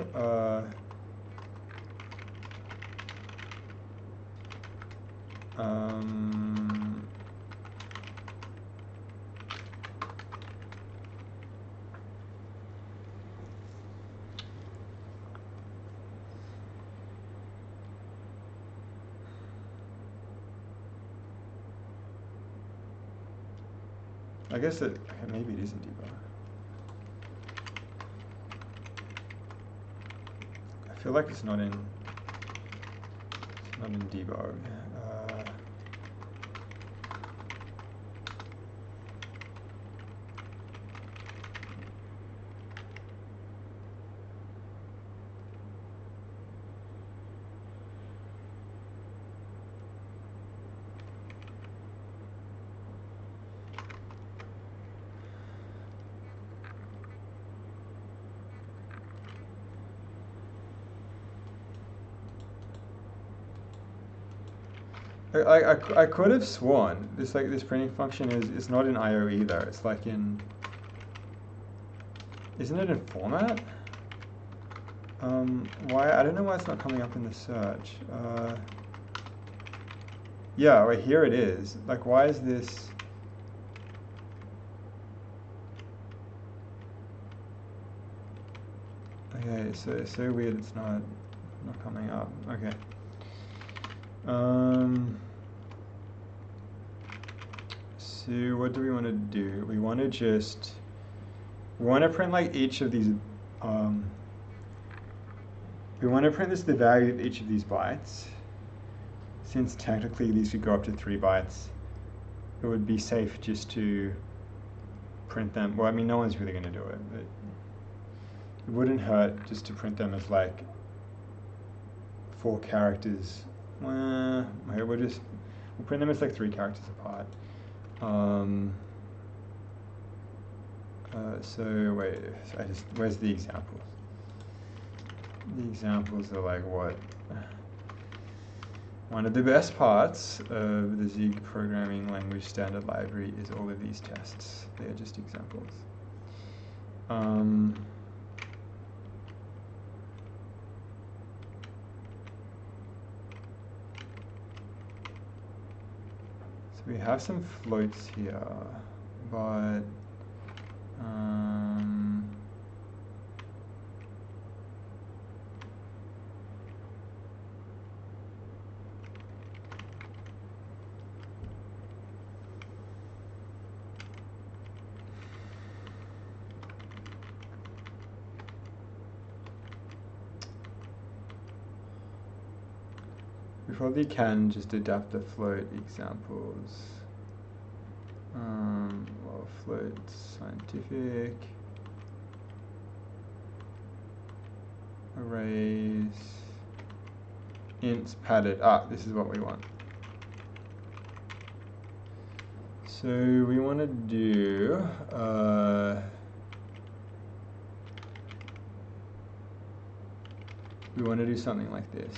I guess okay, maybe it is in debug. I feel like it's not in debug. I could have sworn this printing function is not in IO either. It's in, isn't it in format? Why, I don't know why it's not coming up in the search. Yeah, right here it is. Why is this? Okay, so it's so weird it's not coming up. Okay. So what do we want to do? We want to print like each of these, we want to print the value of each of these bytes. Since technically these could go up to 3 bytes, it would be safe just to print them. Well, I mean, no one's really going to do it, but it wouldn't hurt just to print them as like 4 characters. Okay, we'll print them as like 3 characters apart. So wait, where's the examples? The examples are like what? One of the best parts of the Zig programming language standard library is all of these tests. They are just examples. So we have some floats here, but we probably can just adapt the float examples. Well, float scientific, arrays, ints padded. This is what we want. So we want to do something like this.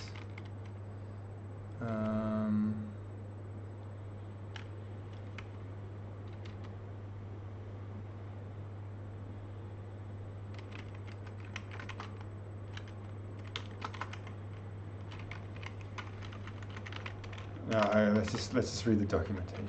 Let's just read the documentation.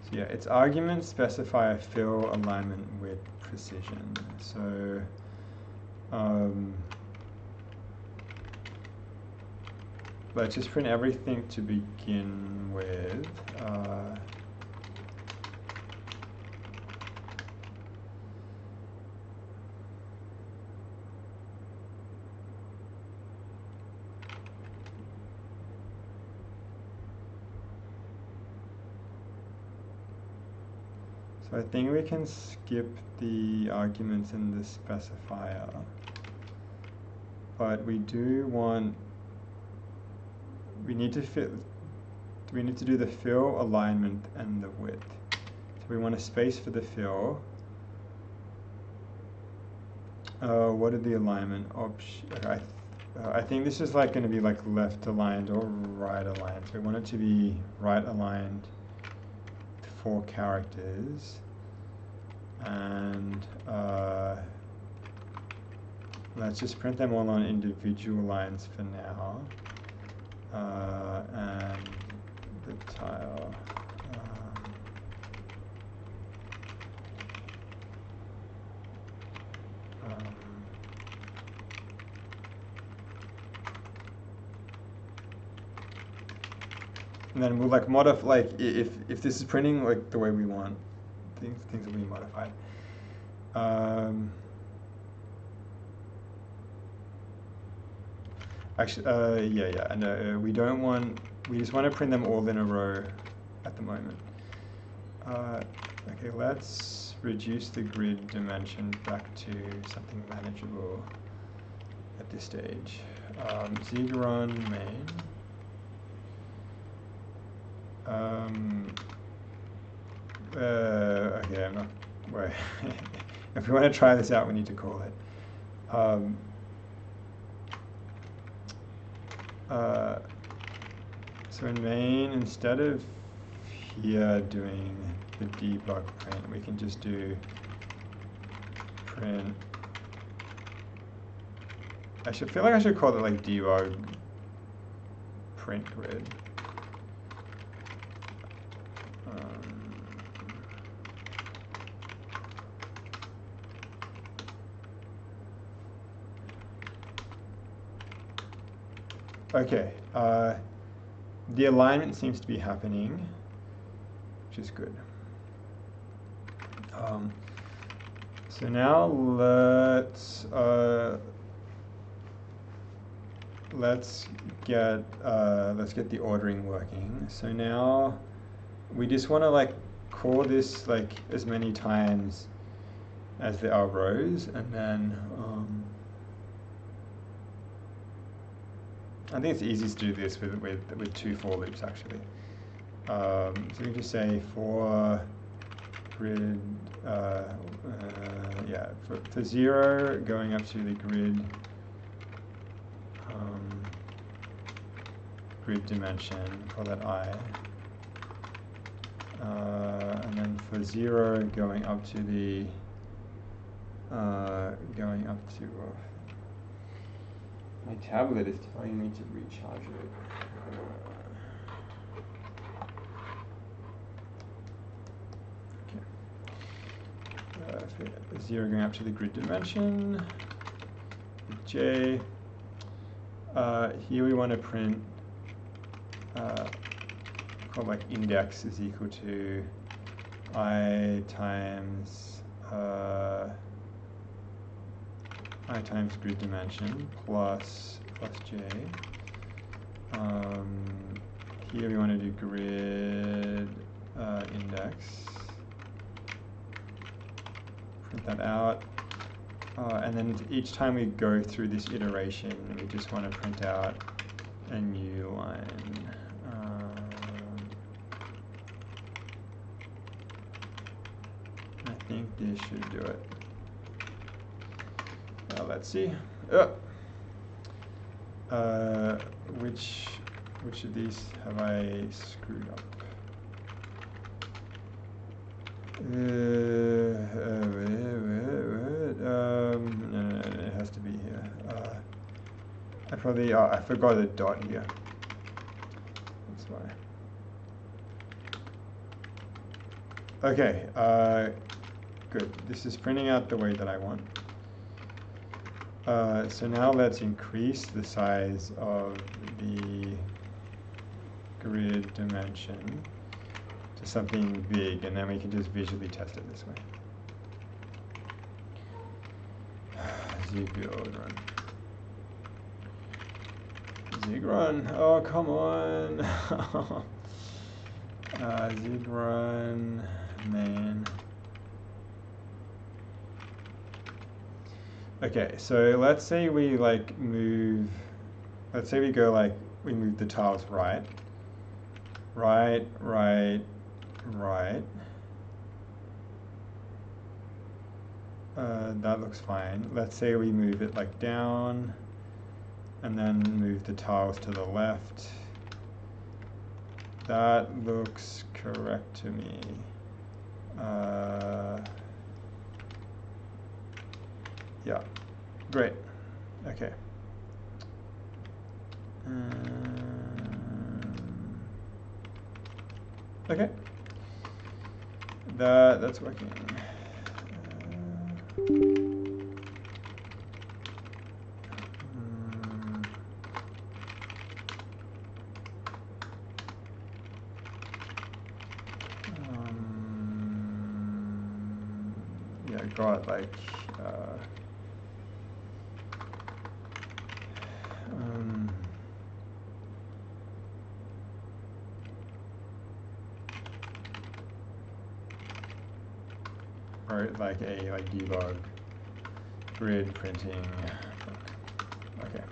So yeah, its arguments specify a fill, alignment, width, precision. So let's just print everything to begin with. So I think we can skip the arguments in the specifier, but we need to do the fill, alignment, and the width. So we want a space for the fill. What are the alignment options? Okay, I think this is like going to be like left aligned or right aligned. So we want it to be right aligned 4 characters, and let's just print them all on individual lines for now, and the tile. And then we'll like modify, like if this is printing like the way we want, things will be modified. Actually, yeah, and we just want to print them all in a row at the moment. Okay, let's reduce the grid dimension back to something manageable at this stage. Zig run main. Okay, I'm not. Wait. If we want to try this out, we need to call it. So in main, instead of here doing the debug print, we can just do print. I feel like I should call it like debug print grid. Okay, the alignment seems to be happening, which is good. So now let's get the ordering working. So now we just want to like call this like as many times as there are rows, and then I think it's easiest to do this with 2 for loops actually. So we can just say for grid, yeah, for 0 going up to the grid grid dimension, call that I, and then for 0 going up to the my tablet is telling me to recharge it. For 0 going up to the grid dimension, J. Here we want to print called like index is equal to I times grid dimension plus j. Here we want to do grid index. Print that out. And then each time we go through this iteration, we just want to print out a new line. I think this should do it. Let's see. Which of these have I screwed up? No, it has to be here. I forgot a dot here. That's why. Okay, good. This is printing out the way that I want. So now let's increase the size of the grid dimension to something big, and then we can just visually test it this way. Zbuild run. Zig run. Oh, come on. Zig run main. Okay, so let's say we like move, let's say we go like, we move the tiles right. That looks fine. Let's say we move it like down and then move the tiles to the left. That looks correct to me. Yeah, great. Okay. Okay. That's working. Yeah, got like or like a debug grid printing. Okay.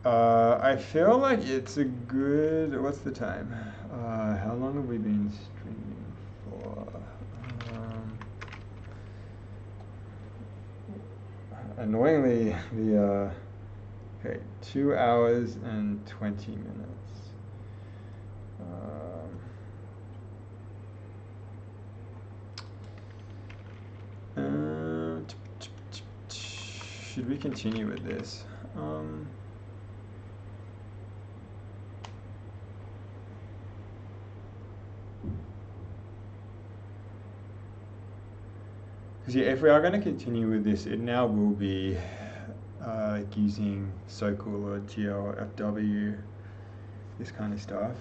I feel like it's a good. What's the time? How long have we been streaming for? Annoyingly, the okay, 2 hours and 20 minutes. Should we continue with this? Because yeah, if we are going to continue with this, it now will be like using SOQL or GLFW, this kind of stuff.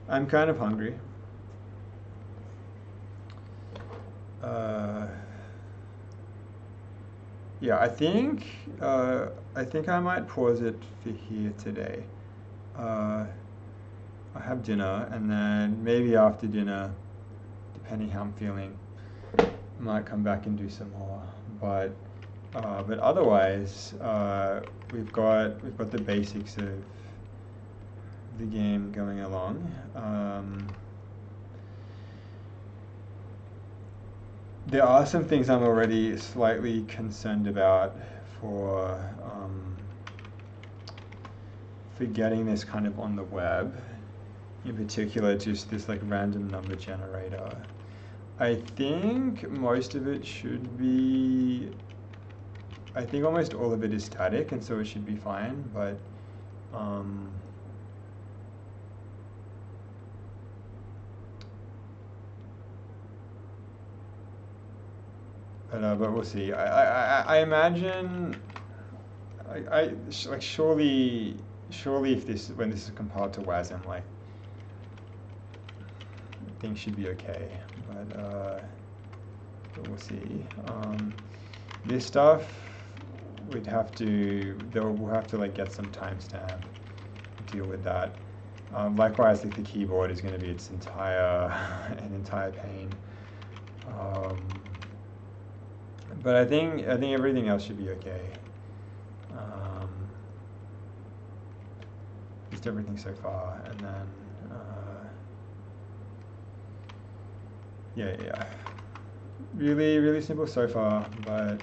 I'm kind of hungry. Yeah, I think I might pause it for here today. I have dinner, and then maybe after dinner, depending how I'm feeling, I might come back and do some more. But otherwise, we've got the basics of the game going along. There are some things I'm already slightly concerned about for getting this kind of on the web. In particular, just this like random number generator. I think most of it should be, I think almost all of it is static, and so it should be fine, but but we'll see. I imagine, like surely if when this is compiled to WASM, like things should be okay. But we'll see. This stuff we'll have to like get some timestamp to deal with that. Likewise, like the keyboard is going to be its entire pain. But I think everything else should be okay. Just everything so far, and then yeah. Really simple so far, but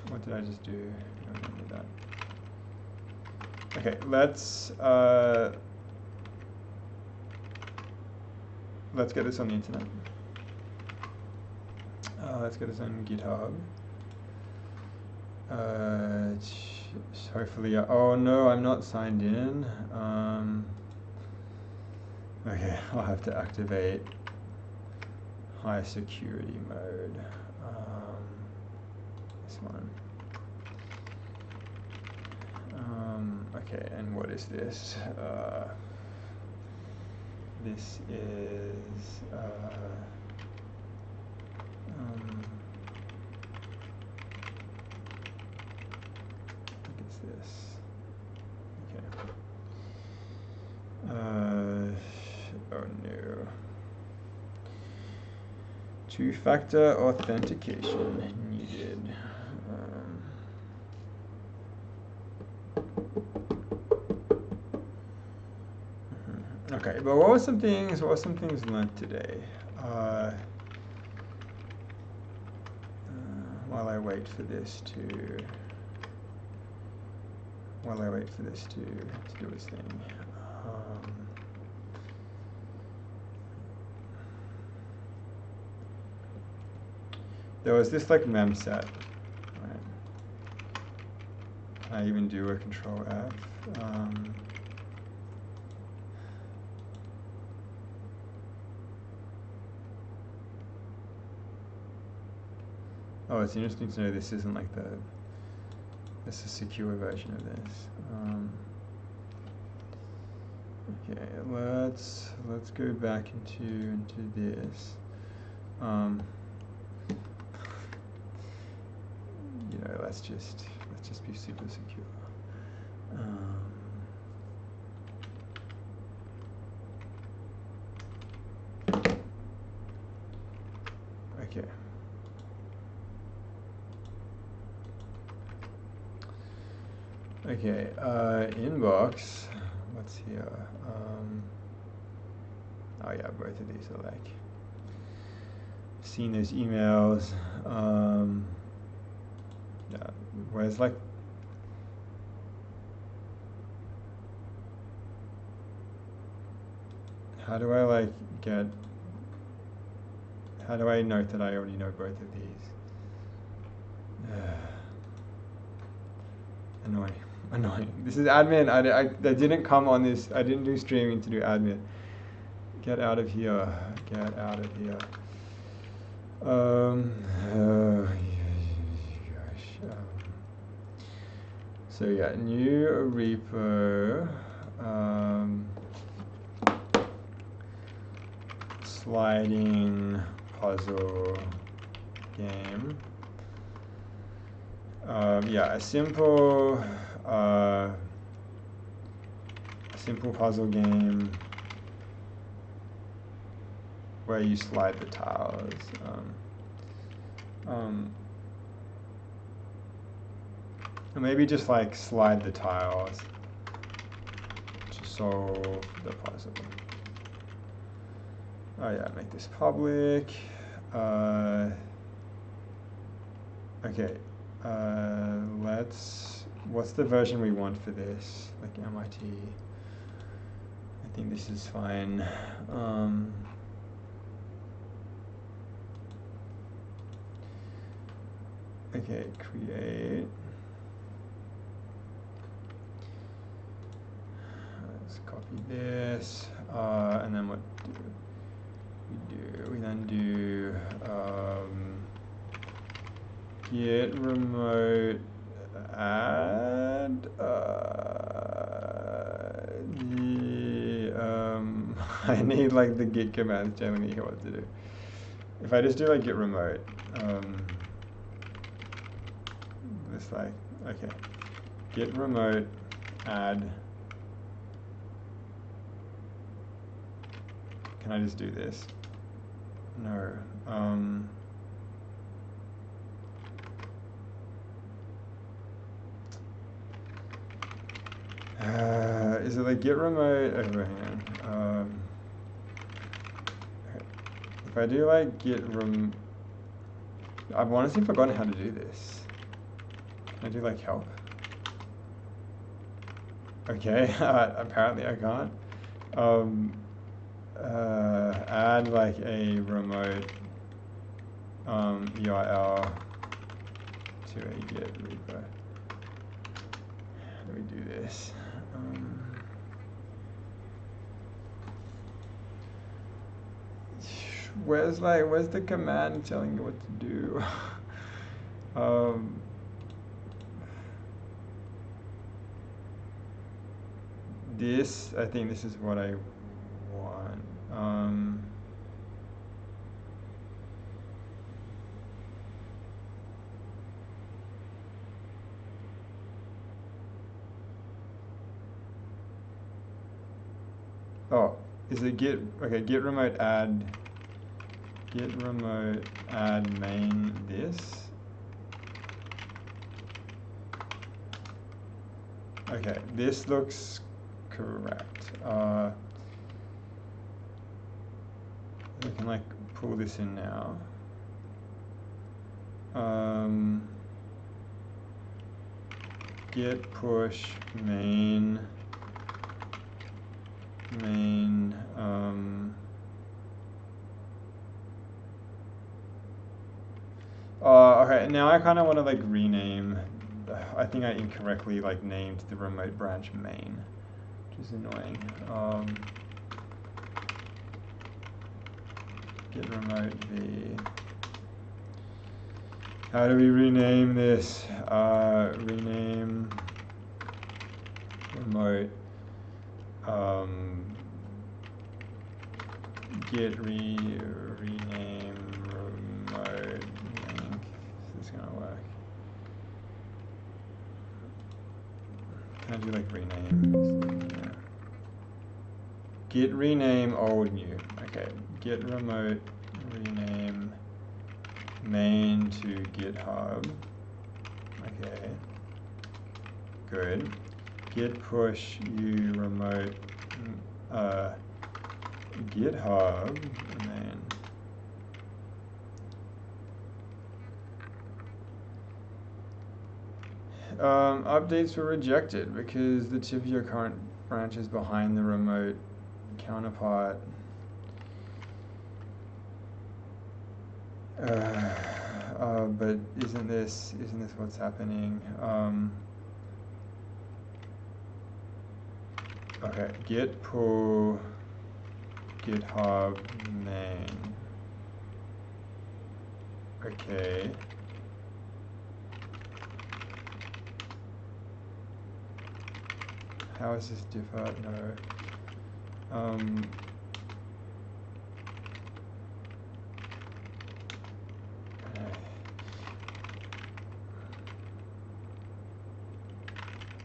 what did I just do? I don't remember that. Okay, let's get this on the internet. Let's get this on GitHub. Hopefully, oh no, I'm not signed in. Okay, I'll have to activate high security mode. This one. Okay, and what is this? This is I think it's this. Okay. Oh no. Two-factor authentication needed. Okay, but what were some things learned today? While I wait for this to do its thing. There was this like mem set. Right? Can I even do a control F? Oh, it's interesting to know this isn't like this is a secure version of this. Okay, let's go back into this. You know, let's just be super secure. Okay. Okay, inbox, what's here? Oh yeah, both of these are like, seen those emails. Yeah, whereas like, how do I note that I already know both of these? Annoying. This is admin. I didn't come on this. I didn't do streaming to do admin. Get out of here. Get out of here. Gosh. So yeah, new repo. Sliding puzzle game. Yeah, a simple puzzle game where you slide the tiles. Or maybe just like slide the tiles to solve the puzzle. Oh yeah, make this public. Okay, what's the version we want for this? Like MIT. I think this is fine. Okay, create. Let's copy this, and then what do we do? We then do git remote add I need like the git commands telling me what to do. If I just do like git remote, it's like, okay, git remote add. Can I just do this? No. Is it like git remote? Oh, hang on. If I do like git I've honestly forgotten how to do this. Can I do like help? Okay, apparently I can't. Add like a remote URL to a git repo. How do we do this? Where's the command telling you what to do? I think this is what I want. Oh, is it git remote add main this? Okay, this looks correct. We can like pull this in now. Git push main. Okay, now I kind of want to like rename. I think I incorrectly like named the remote branch main, which is annoying. Git remote v. How do we rename this? Rename remote. Git rename remote link. Is this gonna work? Can I do like rename? Yeah. Git rename old new. Okay. Git remote rename main to GitHub. Okay. Good. Git push u remote GitHub, and then updates were rejected because the tip of your current branch is behind the remote counterpart. But isn't this what's happening? Okay, git pull GitHub main. Okay. How is this differ? No.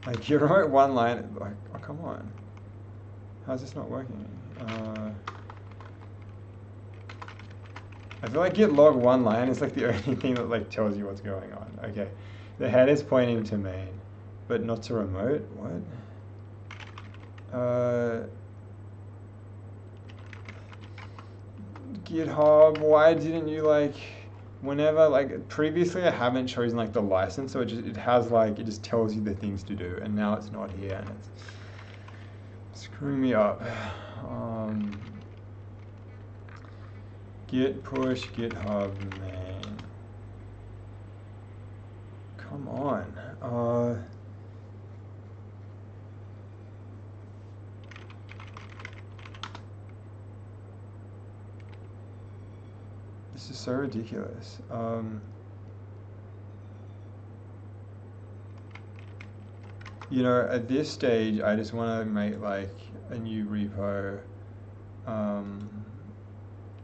Like you wrote one line, like, oh come on. How's this not working? I feel like git log one line is like the only thing that like tells you what's going on. Okay, the head is pointing to main, but not to remote. What? GitHub, why didn't you like, whenever, like previously I haven't chosen like the license, so it has like, it just tells you the things to do, and now it's not here and it's screwing me up. Git push GitHub main. Come on. This is so ridiculous. You know, at this stage, I just want to make like a new repo,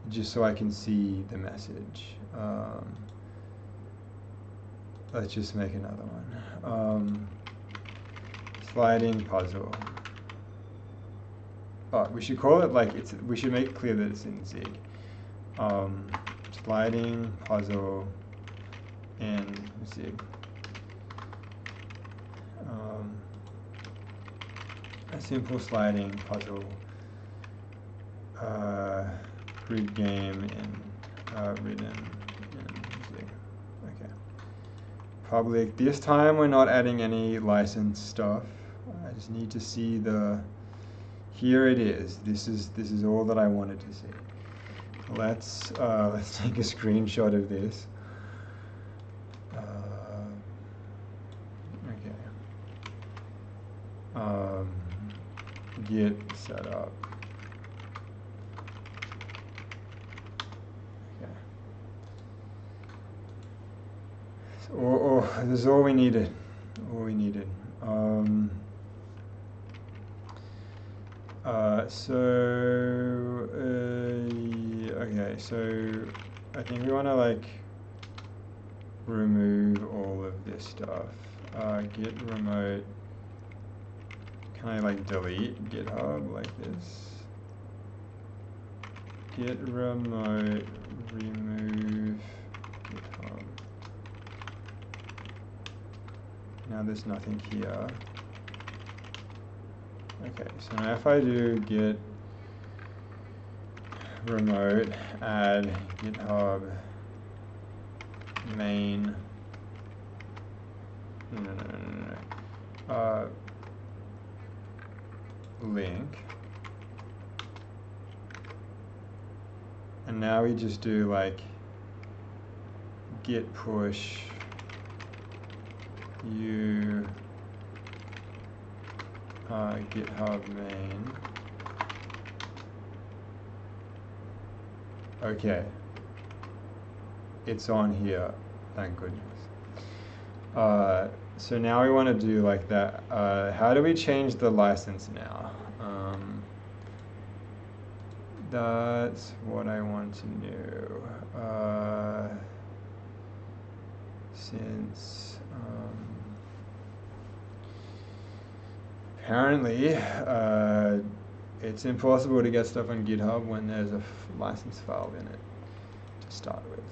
just so I can see the message. Let's just make another one. Sliding puzzle. Oh, we should call it like we should make it clear that it's in Zig. Sliding puzzle in Zig. A simple sliding puzzle grid game written in Zig. Okay. Public. This time we're not adding any license stuff. I just need to see the. Here it is. This is all that I wanted to see. Let's take a screenshot of this. Okay. Git setup. Okay. So, this is all we needed. All we needed. Okay, so I think we want to like remove all of this stuff. Git remote. Can I like delete GitHub like this? Git remote remove GitHub. Now there's nothing here. Okay, so now if I do git remote add GitHub main, link, and now we just do like git push you GitHub main. Okay, it's on here, thank goodness. So now we want to do like that. How do we change the license now? That's what I want to know. Since apparently it's impossible to get stuff on GitHub when there's a license file in it to start with.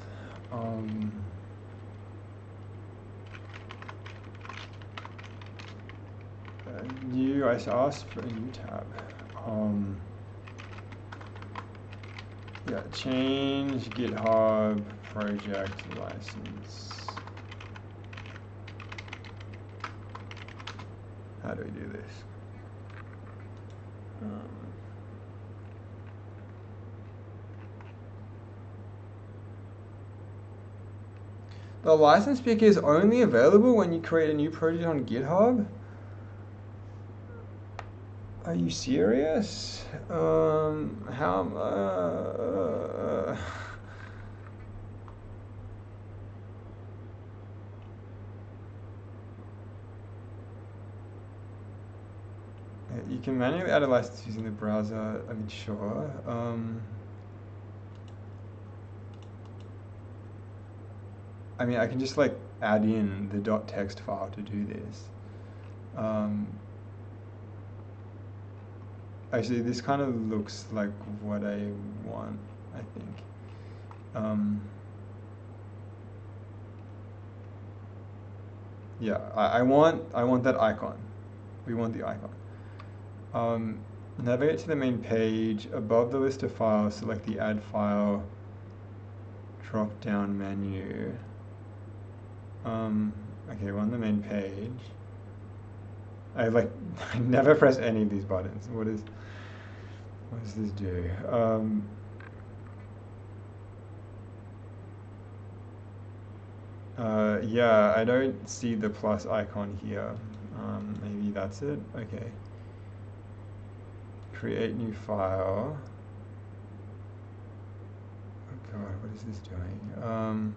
I asked for a new tab. Yeah, change GitHub project license. How do we do this? The license picker is only available when you create a new project on GitHub? Are you serious? How? You can manually add a license using the browser. I mean, sure. I mean, I can just like add in the .text file to do this. Actually, this kind of looks like what I want, I think. Yeah, I want that icon. We want the icon. Navigate to the main page. Above the list of files, select the Add File drop-down menu. Okay, we're on the main page. I never press any of these buttons. What does this do? Yeah, I don't see the plus icon here. Maybe that's it. Okay. Create new file. Oh God, what is this doing?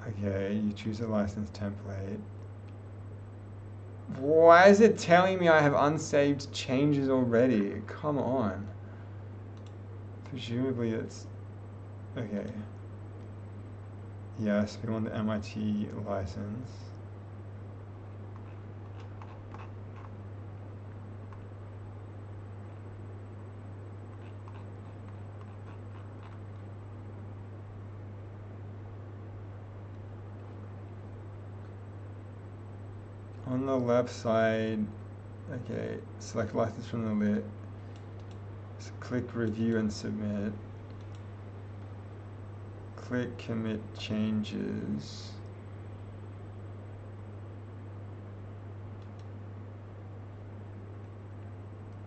Okay, you choose a license template. Why is it telling me I have unsaved changes already? Come on. Presumably it's... Okay. Yes, we want the MIT license. On the left side, okay, select license from the list. Click review and submit. Click commit changes.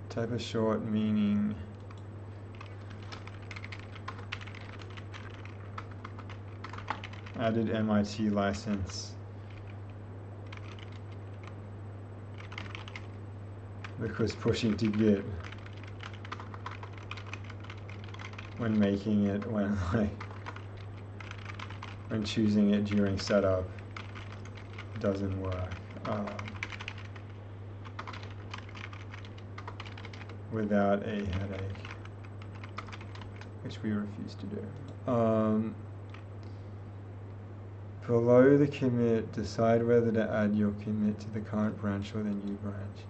Type a short meaning. Added MIT license. Because pushing to Git when making it, when choosing it during setup doesn't work. Without a headache, which we refuse to do. Below the commit, decide whether to add your commit to the current branch or the new branch.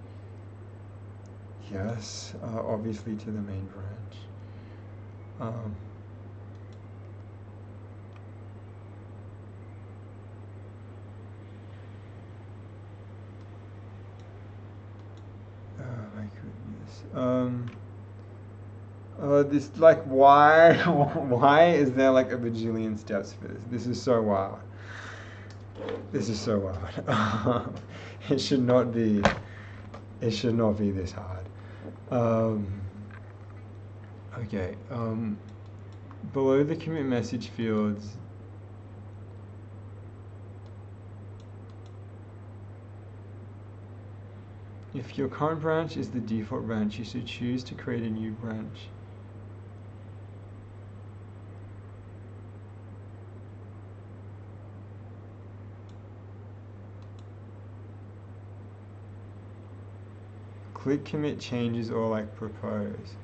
Yes, obviously to the main branch. Oh my goodness. This why why is there like a bajillion steps for this? This is so wild. This is so wild. It should not be this hard. Okay. Below the commit message fields, if your current branch is the default branch, you should choose to create a new branch. Click commit changes or propose.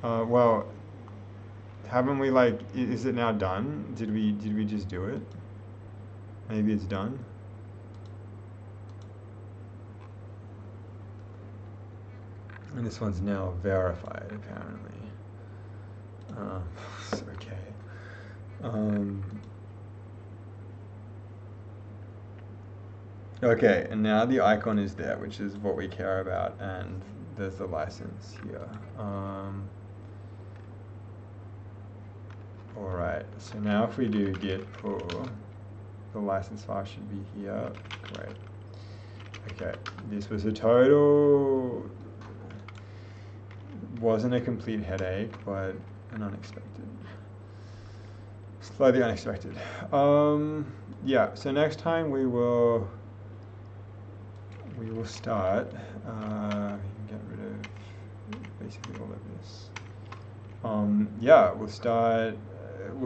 Well, haven't we is it now done? Did we just do it? Maybe it's done. And this one's now verified, apparently. Okay. Okay, and now the icon is there, which is what we care about, and there's the license here. Alright, so now if we do git pull, the license file should be here. Great. Okay, this was a total... wasn't a complete headache, but an unexpected Slightly unexpected. Yeah, so next time we will start, we can get rid of basically all of this. Yeah, we'll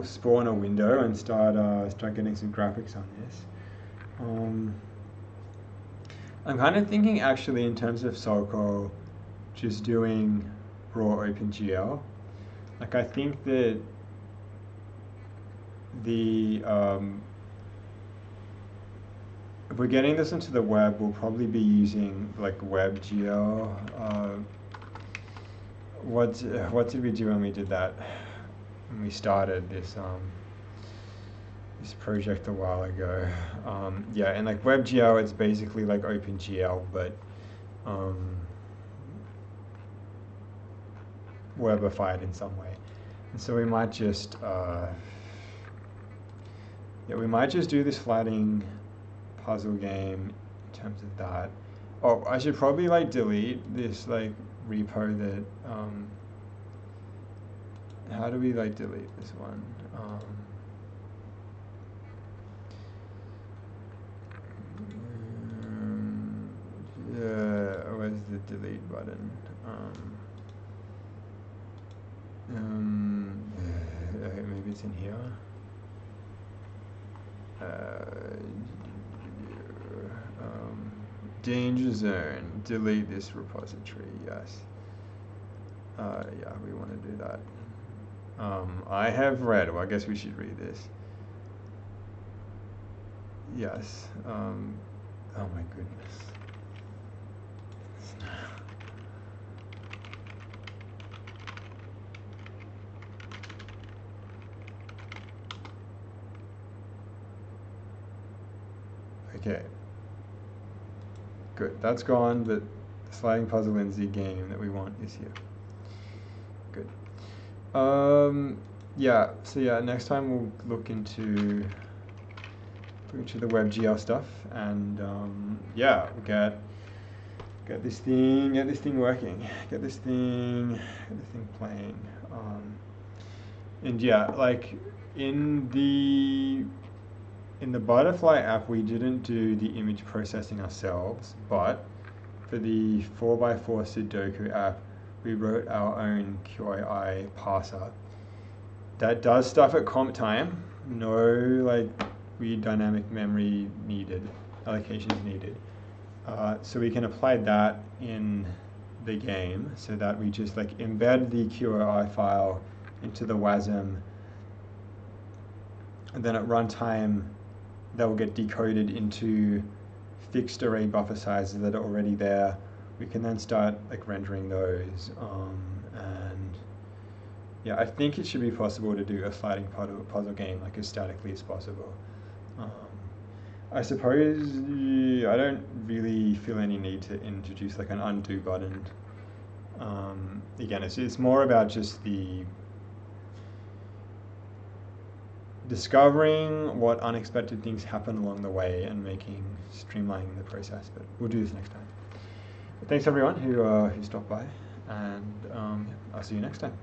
spawn a window and start getting some graphics on this. I'm kind of thinking actually in terms of Solcol, just doing raw OpenGL. Like I think that if we're getting this into the web, we'll probably be using like WebGL. What did we do when we did that? When we started this this project a while ago. Yeah, and like WebGL, it's basically like OpenGL, but webified in some way. And so we might just do this flatting puzzle game in terms of that. Oh, I should probably like delete this like repo that how do we like delete this one? Where's the delete button? Okay, maybe it's in here. Danger zone, delete this repository, yes. Yeah, we want to do that. I have read, well I guess we should read this. Yes, oh my goodness. Okay. Good, that's gone, but the sliding puzzle in Z game that we want is here. Good. Yeah, so yeah, next time we'll look into the WebGL stuff, and yeah, we'll get this thing working, get this thing playing, and yeah, like in the Butterfly app, we didn't do the image processing ourselves, but for the 4x4 Sudoku app, we wrote our own QI parser that does stuff at comp time. No like weird dynamic memory needed, allocations needed. So we can apply that in the game so that we just like embed the QI file into the WASM, and then at runtime that will get decoded into fixed array buffer sizes that are already there. We can then start like rendering those, and yeah, I think it should be possible to do a sliding puzzle game like as statically as possible. I suppose I don't really feel any need to introduce like an undo button. Again, it's more about just the discovering what unexpected things happen along the way and streamlining the process. But we'll do this next time. But thanks everyone who stopped by, and I'll see you next time.